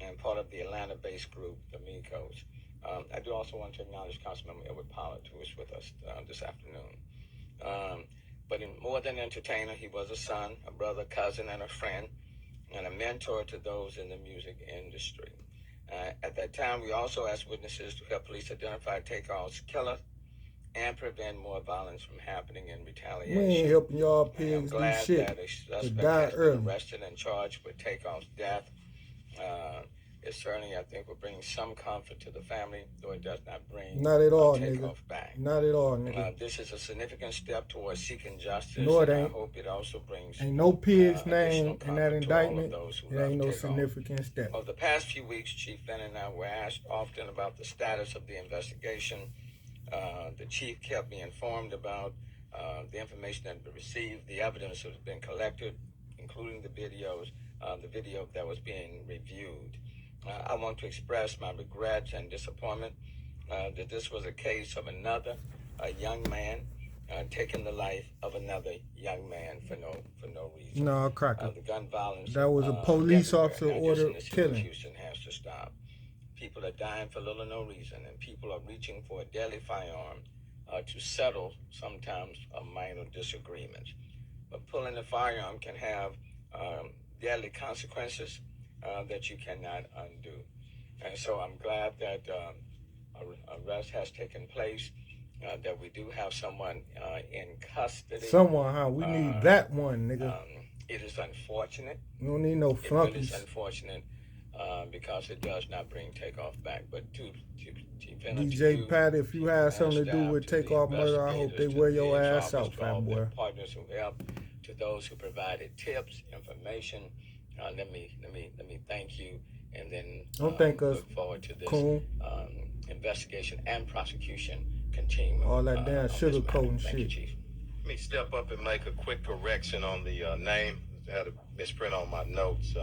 and part of the Atlanta-based group, the Migos. I do also want to acknowledge Councilmember Edward Pollard, who is with us this afternoon. But more than an entertainer, he was a son, a brother, cousin, and a friend, and a mentor to those in the music industry. At that time, we also asked witnesses to help police identify Takeoff's killer and prevent more violence from happening in retaliation. We ain't helping y'all pigs do shit. That a suspect die has early. been arrested and charged with Takeoff's death. It certainly, I think, will bring some comfort to the family, though it does not bring Not at all, Takeoff nigga. back. Not at all, nigga. This is a significant step towards seeking justice. No, it and ain't. I hope it also brings Ain't no pig's name additional in that comfort to all of indictment. those who It love ain't no Takeoff. significant step. Over the past few weeks, Chief Ben and I were asked often about the status of the investigation. The chief kept me informed about the information that had been received, the evidence that had been collected, including the video that was being reviewed. I want to express my regrets and disappointment that this was a case of another young man taking the life of another young man for no reason. No, cracker. The gun violence That was a police officer not just ordered in the city of killing. Houston has to stop. People are dying for little or no reason, and people are reaching for a deadly firearm to settle sometimes minor disagreements. But pulling a firearm can have deadly consequences that you cannot undo. And so I'm glad that arrest has taken place, that we do have someone in custody. Someone, huh? We need that one, nigga. It is unfortunate. We don't need no flunkies. It is unfortunate because it does not bring Takeoff back. But to DJ Pat, if you had something to do with Takeoff murder, I hope they wear your ass out, fat boy. Partners who helped, to those who provided tips, information. Let me thank you, and then Don't thank us. Look forward to this Cool. Investigation and prosecution continuing. All that damn sugar coat and Thank you, shit. Chief. Let me step up and make a quick correction on the name. I had a misprint on my notes.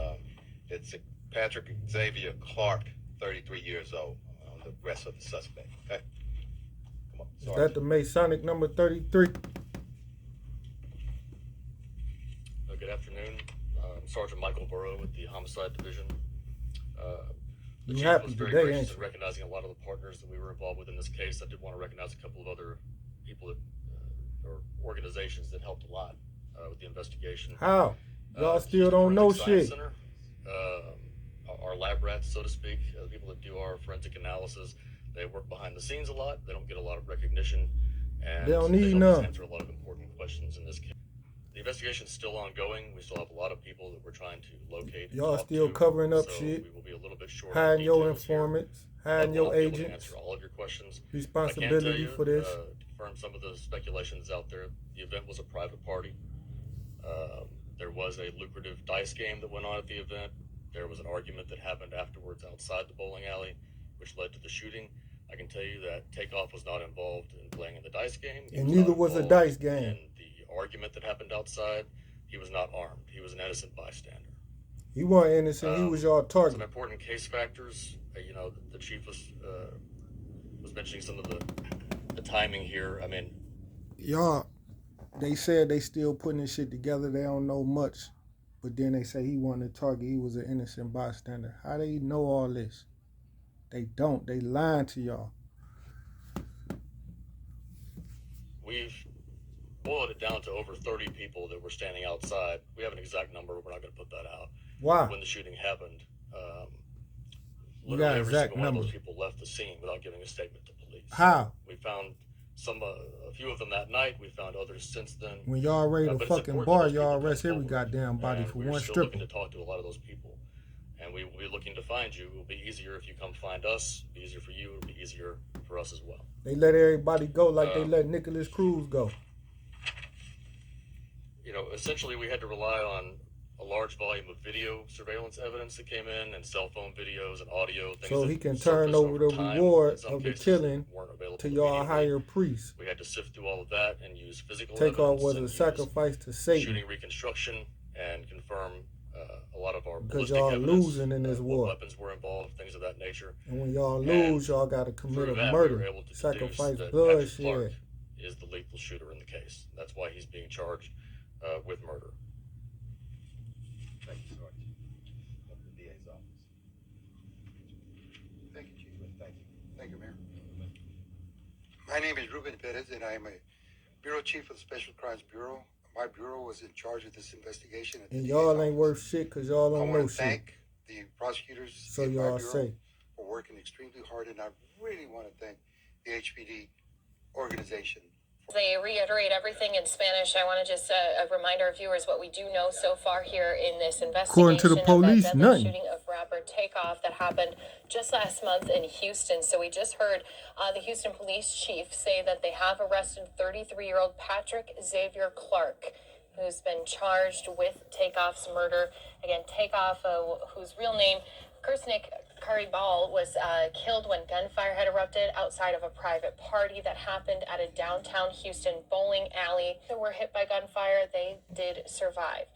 It's Patrick Xavier Clark, 33 years old. The rest of the suspect. Okay. Come on. Is that the Masonic number 33? Good afternoon. I'm Sergeant Michael Burrow with the Homicide Division. The You chief happy was very today, gracious ain't in you? recognizing a lot of the partners that we were involved with in this case. I did want to recognize a couple of other people that, or organizations that helped a lot with the investigation. How? Y'all still don't know Forensic Science shit. Center, our lab rats, so to speak, the people that do our forensic analysis, they work behind the scenes a lot. They don't get a lot of recognition, and They don't need help us none. answer a lot of important questions in this case. The investigation's still ongoing. We still have a lot of people that we're trying to locate. and Y'all talk still to, covering up so shit. We will be a little bit short. Hiding your details here. informants, I hiding will your not be able to agents. answer all of your questions. Responsibility I can tell you, for this. To confirm some of the speculations out there, the event was a private party. There was a lucrative dice game that went on at the event. There was an argument that happened afterwards outside the bowling alley, which led to the shooting. I can tell you that Takeoff was not involved in playing in the dice game. He And was neither not was a involved dice game. in the argument that happened outside. He was not armed. He was an innocent bystander. He wasn't innocent. He was y'all Some target. important case factors. The chief was mentioning some of the timing here. I mean, Y'all, they said they still putting this shit together. They don't know much. But then they say he wasn't a target. He was an innocent bystander. How they know all this? They don't. They lying to y'all. we've boiled it down to over 30 people that were standing outside. We have an exact number. We're not going to put that out. Why? When the shooting happened, You got literally an every exact single one of number. those people left the scene without giving a statement to police. How? We found a few of them that night. We found others since then. When y'all raid a But it's fucking important bar, that those y'all people come arrest every forward. goddamn body And for we're one still stripper. looking to talk to a lot of those people. And we will be looking to find you. It will be easier if you come find us. It'll be easier for you. It'll be easier for us as well. They let everybody go like they let Nicholas Cruz go. You know, essentially we had to rely on a large volume of video surveillance evidence that came in and cell phone videos and audio. Things So that he can surfaced turn over the time. reward In some of the cases, killing weren't available to y'all immediately. higher priests. We had to sift through all of that and use physical Takeoff evidence was and a use sacrifice to Satan shooting reconstruction and confirm a lot of our because ballistic y'all evidence, losing in this what war. weapons were involved, things of that nature. And when y'all And lose, y'all got to commit through a that, we were murder, able to sacrifice deduce that bloodshed. Patrick Clark is the lethal shooter in the case. That's why he's being charged with murder. Thank you, Sergeant. Up to the DA's office. Thank you, Chief. Thank you. Thank you, Mayor. My name is Ruben Perez, and I am a Bureau Chief of the Special Crimes Bureau. My bureau was in charge of this investigation. At the And DA's y'all office. ain't worth shit because y'all I don't want know to shit. thank the prosecutors So in my y'all bureau say. for working extremely hard, and I really want to thank the HPD organization. They reiterate everything in Spanish. I want to just remind our viewers what we do know so far here in this investigation. According to the police, of the deadly nothing. shooting of rapper Takeoff that happened just last month in Houston. So we just heard the Houston police chief say that they have arrested 33-year-old Patrick Xavier Clark, who's been charged with Takeoff's murder. Again, Takeoff, whose real name, Kirsnick Karibal, was killed when gunfire had erupted outside of a private party that happened at a downtown Houston bowling alley. They were hit by gunfire. They did survive.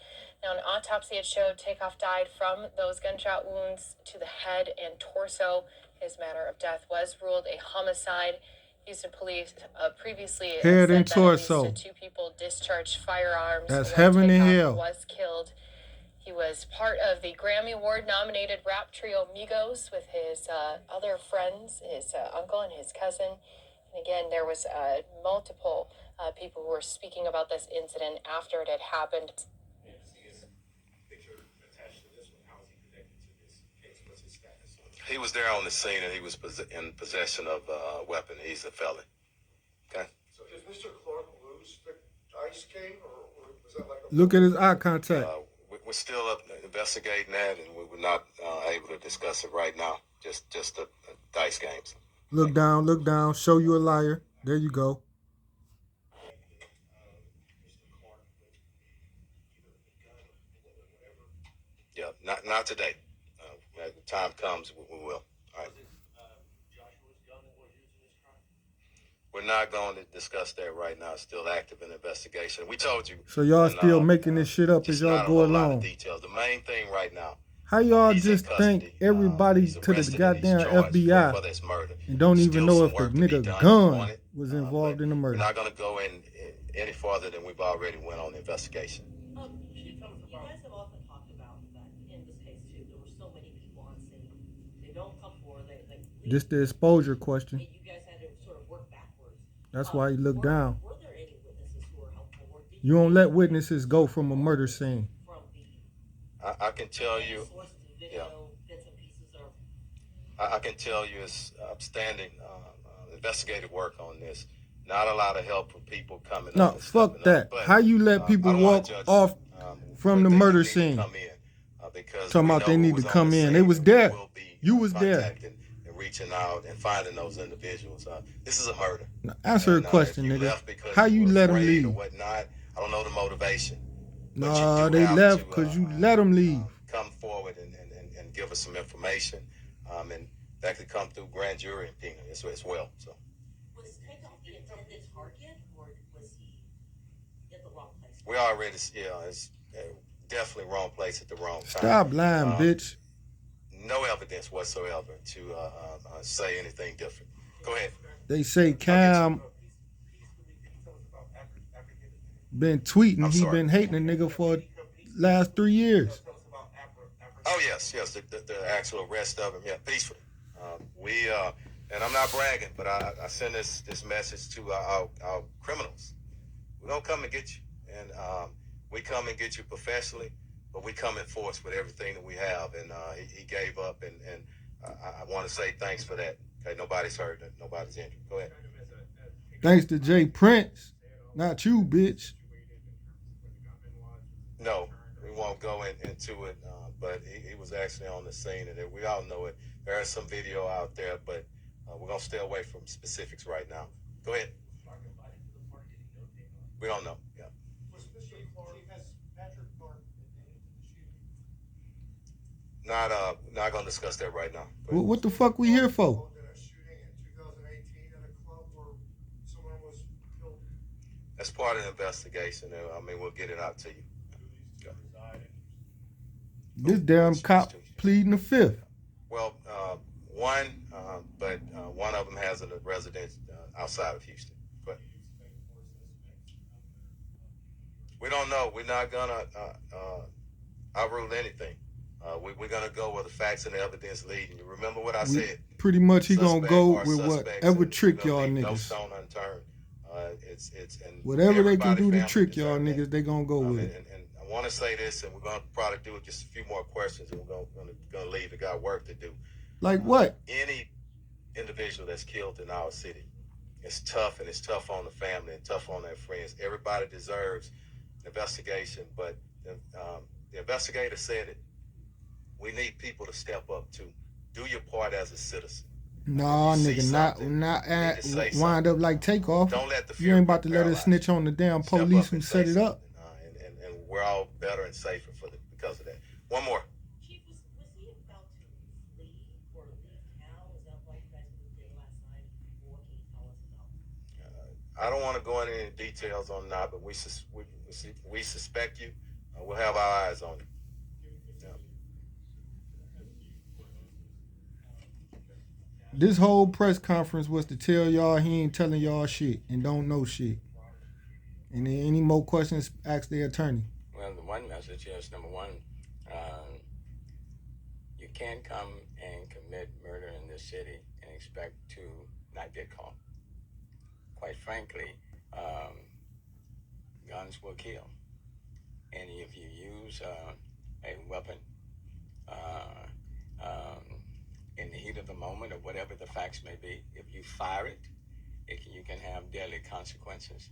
Now, an autopsy had showed Takeoff died from those gunshot wounds to the head and torso. His manner of death was ruled a homicide. Houston police previously Head said and that torso. at least 2 people discharged firearms. That's when heaven and Takeoff hell. was killed. He was part of the Grammy Award-nominated rap trio Migos with his other friends, his uncle and his cousin. And again, there was multiple people who were speaking about this incident after it had happened. He was there on the scene and he was in possession of a weapon. He's a felon. Okay? So did Mr. Clark lose the dice game, or was that like a... Look at his eye contact. We're still up investigating that, and we were not able to discuss it right now. Just the dice games. Look down, show you a liar. There you go. Yeah, not today. As the time comes, we will. All right. We're not going to discuss that right now. It's still active in investigation. We told you. So y'all still making this shit up as y'all go along. Details. The main thing right now. How y'all just think everybody to the goddamn FBI and don't even know if the nigga gun was involved in the murder? We're not going to go in any farther than we've already went on the investigation. You guys have often talked about that in this case too. There were so many people on scene. They don't come forward. They Just the exposure question. you guys had to sort of work backwards. That's why he looked down. Were there any witnesses who were helpful? You don't let witnesses go from a murder scene. I can tell you, yeah. I can tell you it's upstanding investigative work on this. Not a lot of help from people coming. No, fuck that. How you let people walk off from the murder scene? Talking about they need to come in. They was there. You was there. And reaching out and finding those individuals. This is a murder. Now, answer a question, nigga. How you let them leave? Or whatnot. I don't know the motivation. No, they left because you let them leave. Come forward and give us some information, and that could come through grand jury opinion as well. So. Was Takeoff the intended target, or was he at the wrong place? We already, it's definitely wrong place at the wrong time. Stop lying, bitch. No evidence whatsoever to say anything different. Go ahead. They say Cam been tweeting. He been hating a nigga for last 3 years. Oh yes, the actual arrest of him, yeah, peacefully. We And I'm not bragging, but I send this message to our criminals. We don't come and get you, and we come and get you professionally, but we come in force with everything that we have. And he gave up, and I want to say thanks for that. Okay, nobody's hurt, nobody's injured. Go ahead. Thanks to Jay Prince, not you, bitch. No, we won't go into it, but he was actually on the scene, and we all know it. There is some video out there, but we're going to stay away from specifics right now. Go ahead. We don't know. Yeah. Not going to discuss that right now. What the fuck we here for? That's part of the investigation. I mean, we'll get it out to you. Yeah. This damn cop pleading the fifth. Well, one, but one of them has a residence outside of Houston. But we don't know. We're not gonna outrule anything. We're gonna go where the facts and the evidence lead. And you remember what I said? Pretty much he gonna go with whatever trick y'all niggas. No stone unturned. And whatever they can do to trick y'all niggas, they gonna go with it. And I want to say this, and we're gonna probably do it just a few more questions, and we're gonna leave. We got work to do. Like what? Any individual that's killed in our city, it's tough, and it's tough on the family and tough on their friends. Everybody deserves an investigation, but the investigator said it. We need people to step up too. Do your part as a citizen. Nah, nigga, not wind up like Takeoff. Don't let the you ain't about to let us snitch on the damn police who set it up. And we're all better and safer because of that. One more. Chief, was he about to leave or leave town? Is that why you guys moved in last night? What can you tell us about? I don't want to go into any details on that, but we suspect you. We'll have our eyes on you. This whole press conference was to tell y'all he ain't telling y'all shit and don't know shit. And then any more questions, ask the attorney. Well, the one message is, number one, you can't come and commit murder in this city and expect to not get caught. Quite frankly, guns will kill. And if you use a weapon in the heat of the moment or whatever the facts may be, if you fire it, you can have deadly consequences.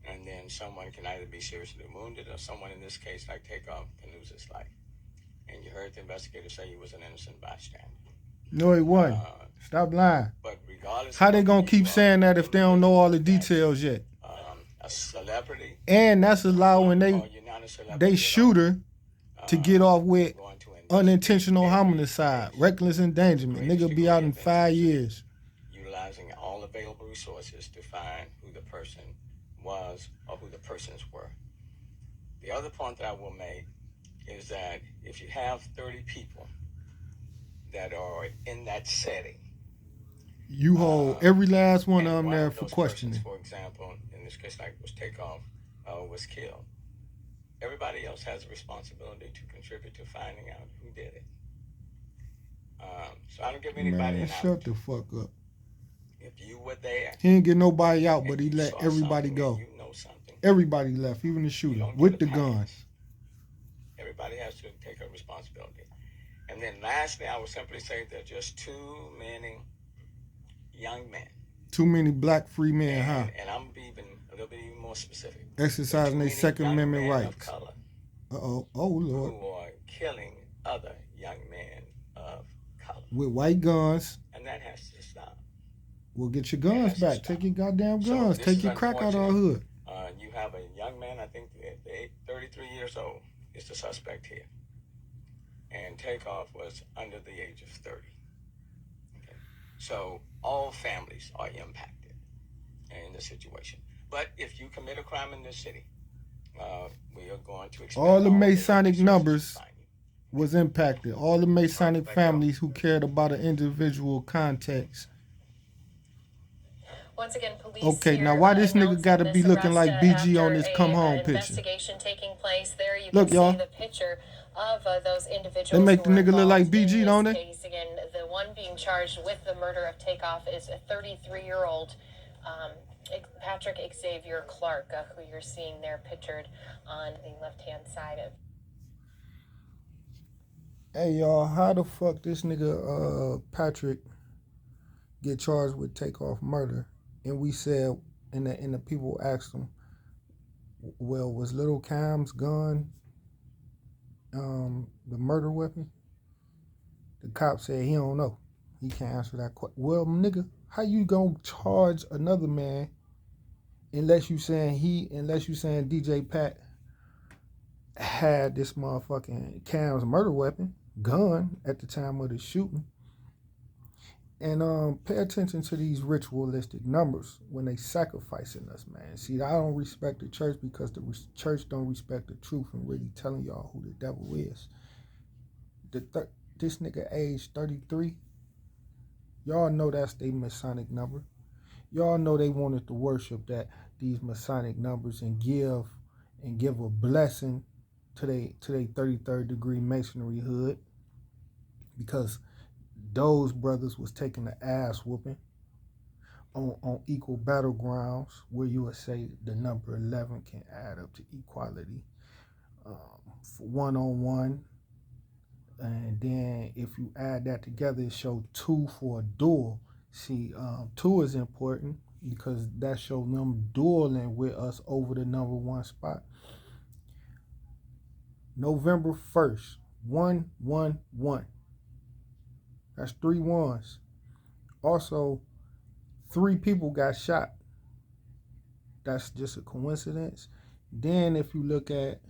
And then someone can either be seriously wounded or someone, in this case, like Takeoff, can lose his life. And you heard the investigator say he was an innocent bystander. No, he wasn't. Stop lying. But regardless, how they gonna keep saying that if they don't know all the details yet? A celebrity. And that's allowing they shooter to get off with unintentional homicide, reckless endangerment. Nigga be out in 5 years. Utilizing all available resources to find who the person was or who the persons were. The other point that I will make is that if you have 30 people that are in that setting, you hold every last one of them there for questioning. For example, in this case, like was Takeoff, was killed. Everybody else has a responsibility to contribute to finding out who did it. So I don't give anybody an out. Shut the fuck up. If you were there, he didn't get nobody out, but he let everybody go. You know something. Everybody left, even the shooter, with the guns. Everybody has to take a responsibility. And then lastly, I would simply say there are just too many young men. Too many black free men, huh? And I'm even a little bit even more specific. Exercising their Second Amendment rights. Oh Lord. Who are killing other young men of color. With white guns. And that has to stop. Well, get your guns back. Take your goddamn guns. Take your crack out of our hood. You have a young man, I think 33 years old, is the suspect here. And Takeoff was under the age of 30. Okay. So all families are impacted in this situation. But if you commit a crime in this city, we are going to expect all the Masonic numbers was impacted. All the Masonic families who cared about an individual context. Once again, police okay, now why this nigga gotta be looking like BG on this come home picture? Investigation taking place. There you look, can y'all. see the picture of those individuals. They make the nigga look like BG, don't they? Again, the one being charged with the murder of Takeoff is a 33-year-old Patrick Xavier Clark, who you're seeing there pictured on the left-hand side of. Hey y'all, how the fuck this nigga Patrick get charged with Takeoff murder? And we said, and the people asked him, well, was Little Cam's gun the murder weapon? The cop said he don't know. He can't answer that question. Well, nigga, how you gonna charge another man unless you saying DJ Pat had this motherfucking Cam's murder weapon, gun, at the time of the shooting? And pay attention to these ritualistic numbers when they sacrificing us, man. See, I don't respect the church because the church don't respect the truth and really telling y'all who the devil is. This nigga age 33, y'all know that's their Masonic number. Y'all know they wanted to worship these Masonic numbers and give a blessing to they 33rd degree Masonry hood, because those brothers was taking the ass whooping on equal battlegrounds, where you would say the number 11 can add up to equality for one-on-one. And then if you add that together, it shows 2 for a duel. See, 2 is important because that shows them dueling with us over the number 1 spot. November 1st, 111. That's 3 ones. Also, 3 people got shot. That's just a coincidence. Then if you look at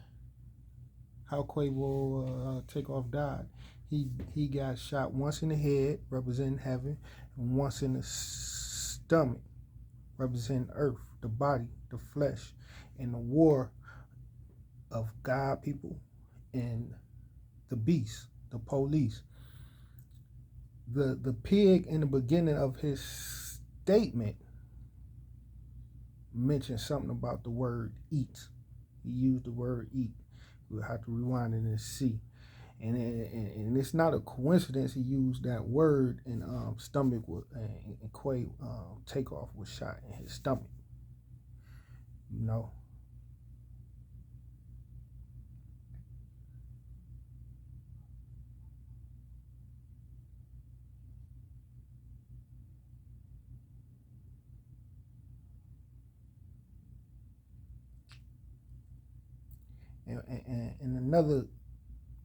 how Quavo Takeoff died, he got shot once in the head, representing heaven, and once in the stomach, representing earth, the body, the flesh, and the war of God people and the beast, the police. The pig in the beginning of his statement mentioned something about the word eat. He used the word eat. We'll have to rewind it and see. And it's not a coincidence he used that word, and stomach and Quay Takeoff was shot in his stomach. You know. And another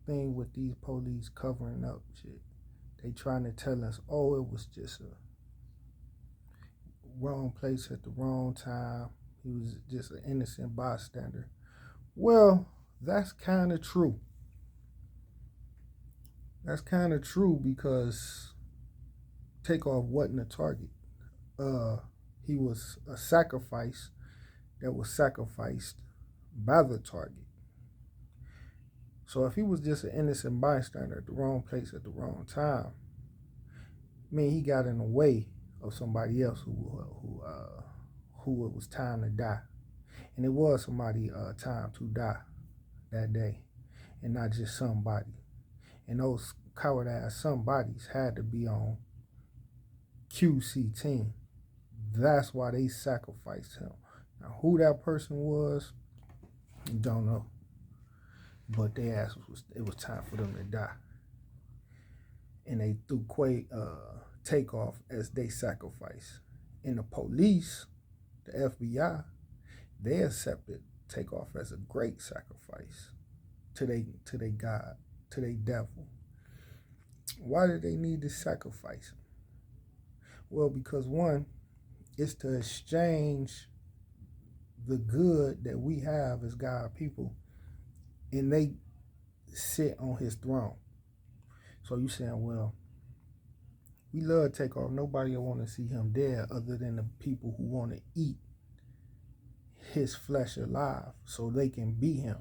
thing with these police covering up shit, they trying to tell us, oh, it was just a wrong place at the wrong time. He was just an innocent bystander. Well, that's kind of true. That's kind of true because Takeoff wasn't a target. He was a sacrifice that was sacrificed by the target. So if he was just an innocent bystander at the wrong place at the wrong time, I mean, he got in the way of somebody else who it was time to die. And it was somebody time to die that day, and not just somebody. And those coward ass somebodies had to be on QC team. That's why they sacrificed him. Now, who that person was, don't know. But they asked it was time for them to die. And they threw Takeoff as they sacrifice. And the police, the FBI, they accepted Takeoff as a great sacrifice to they God, to they devil. Why did they need to sacrifice him? Well, because one, it's to exchange the good that we have as God people, and they sit on his throne. So you saying, well, we love Takeoff. Nobody will want to see him dead other than the people who want to eat his flesh alive so they can be him,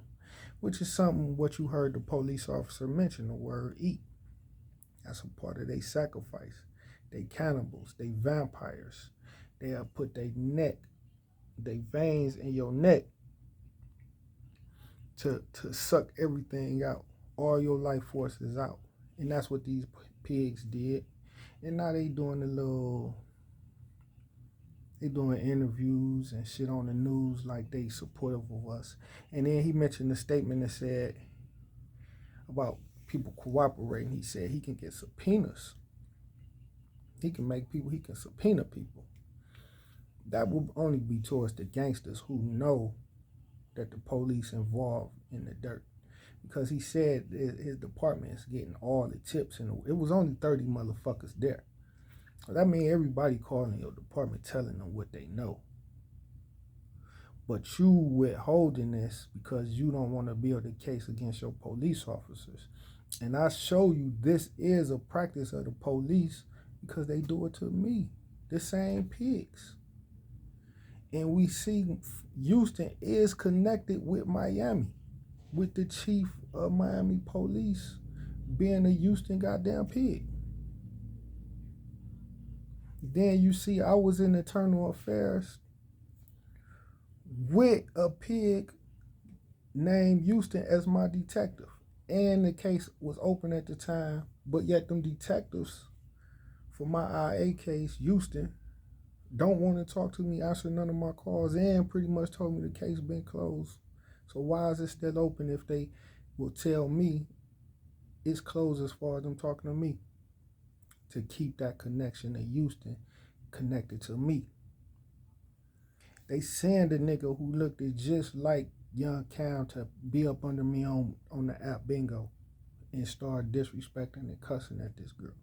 which is something what you heard the police officer mention, the word eat. That's a part of their sacrifice. They cannibals, they vampires. They have put their veins in your neck to suck everything out, all your life forces out. And that's what these pigs did. And now they doing interviews and shit on the news like they supportive of us. And then he mentioned a statement that said about people cooperating. He said he can get subpoenas. He can subpoena people. That will only be towards the gangsters who know that the police involved in the dirt. Because he said his department is getting all the tips, and it was only 30 motherfuckers there. So that means everybody calling your department telling them what they know. But you withholding this because you don't want to build a case against your police officers. And I show you this is a practice of the police because they do it to me. The same pigs. And we see Houston is connected with Miami, with the chief of Miami police being a Houston goddamn pig. Then you see I was in internal affairs with a pig named Houston as my detective. And the case was open at the time, but yet them detectives for my IA case, Houston, don't want to talk to me, answer none of my calls, and pretty much told me the case been closed. So why is it still open if they will tell me it's closed as far as them talking to me? To keep that connection to Houston connected to me. They send a nigga who looked just like young Cam to be up under me on the app Bingo and start disrespecting and cussing at this girl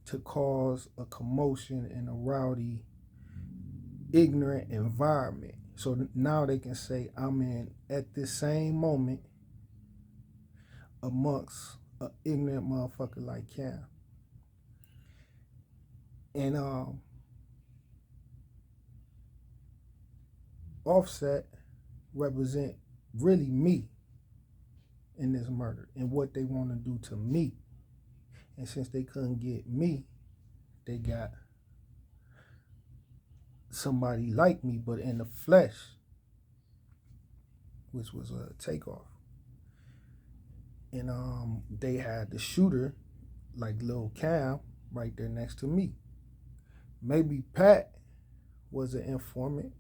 to cause a commotion in a rowdy, ignorant environment. So now they can say I'm in at this same moment amongst an ignorant motherfucker like Cam. And Offset represent really me in this murder and what they want to do to me. And since they couldn't get me, they got somebody like me, but in the flesh, which was a Takeoff. And they had the shooter, like Lil Cam, right there next to me. Maybe Pat was an informant.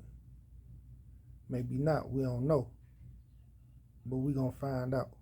Maybe not. We don't know. But we gonna find out.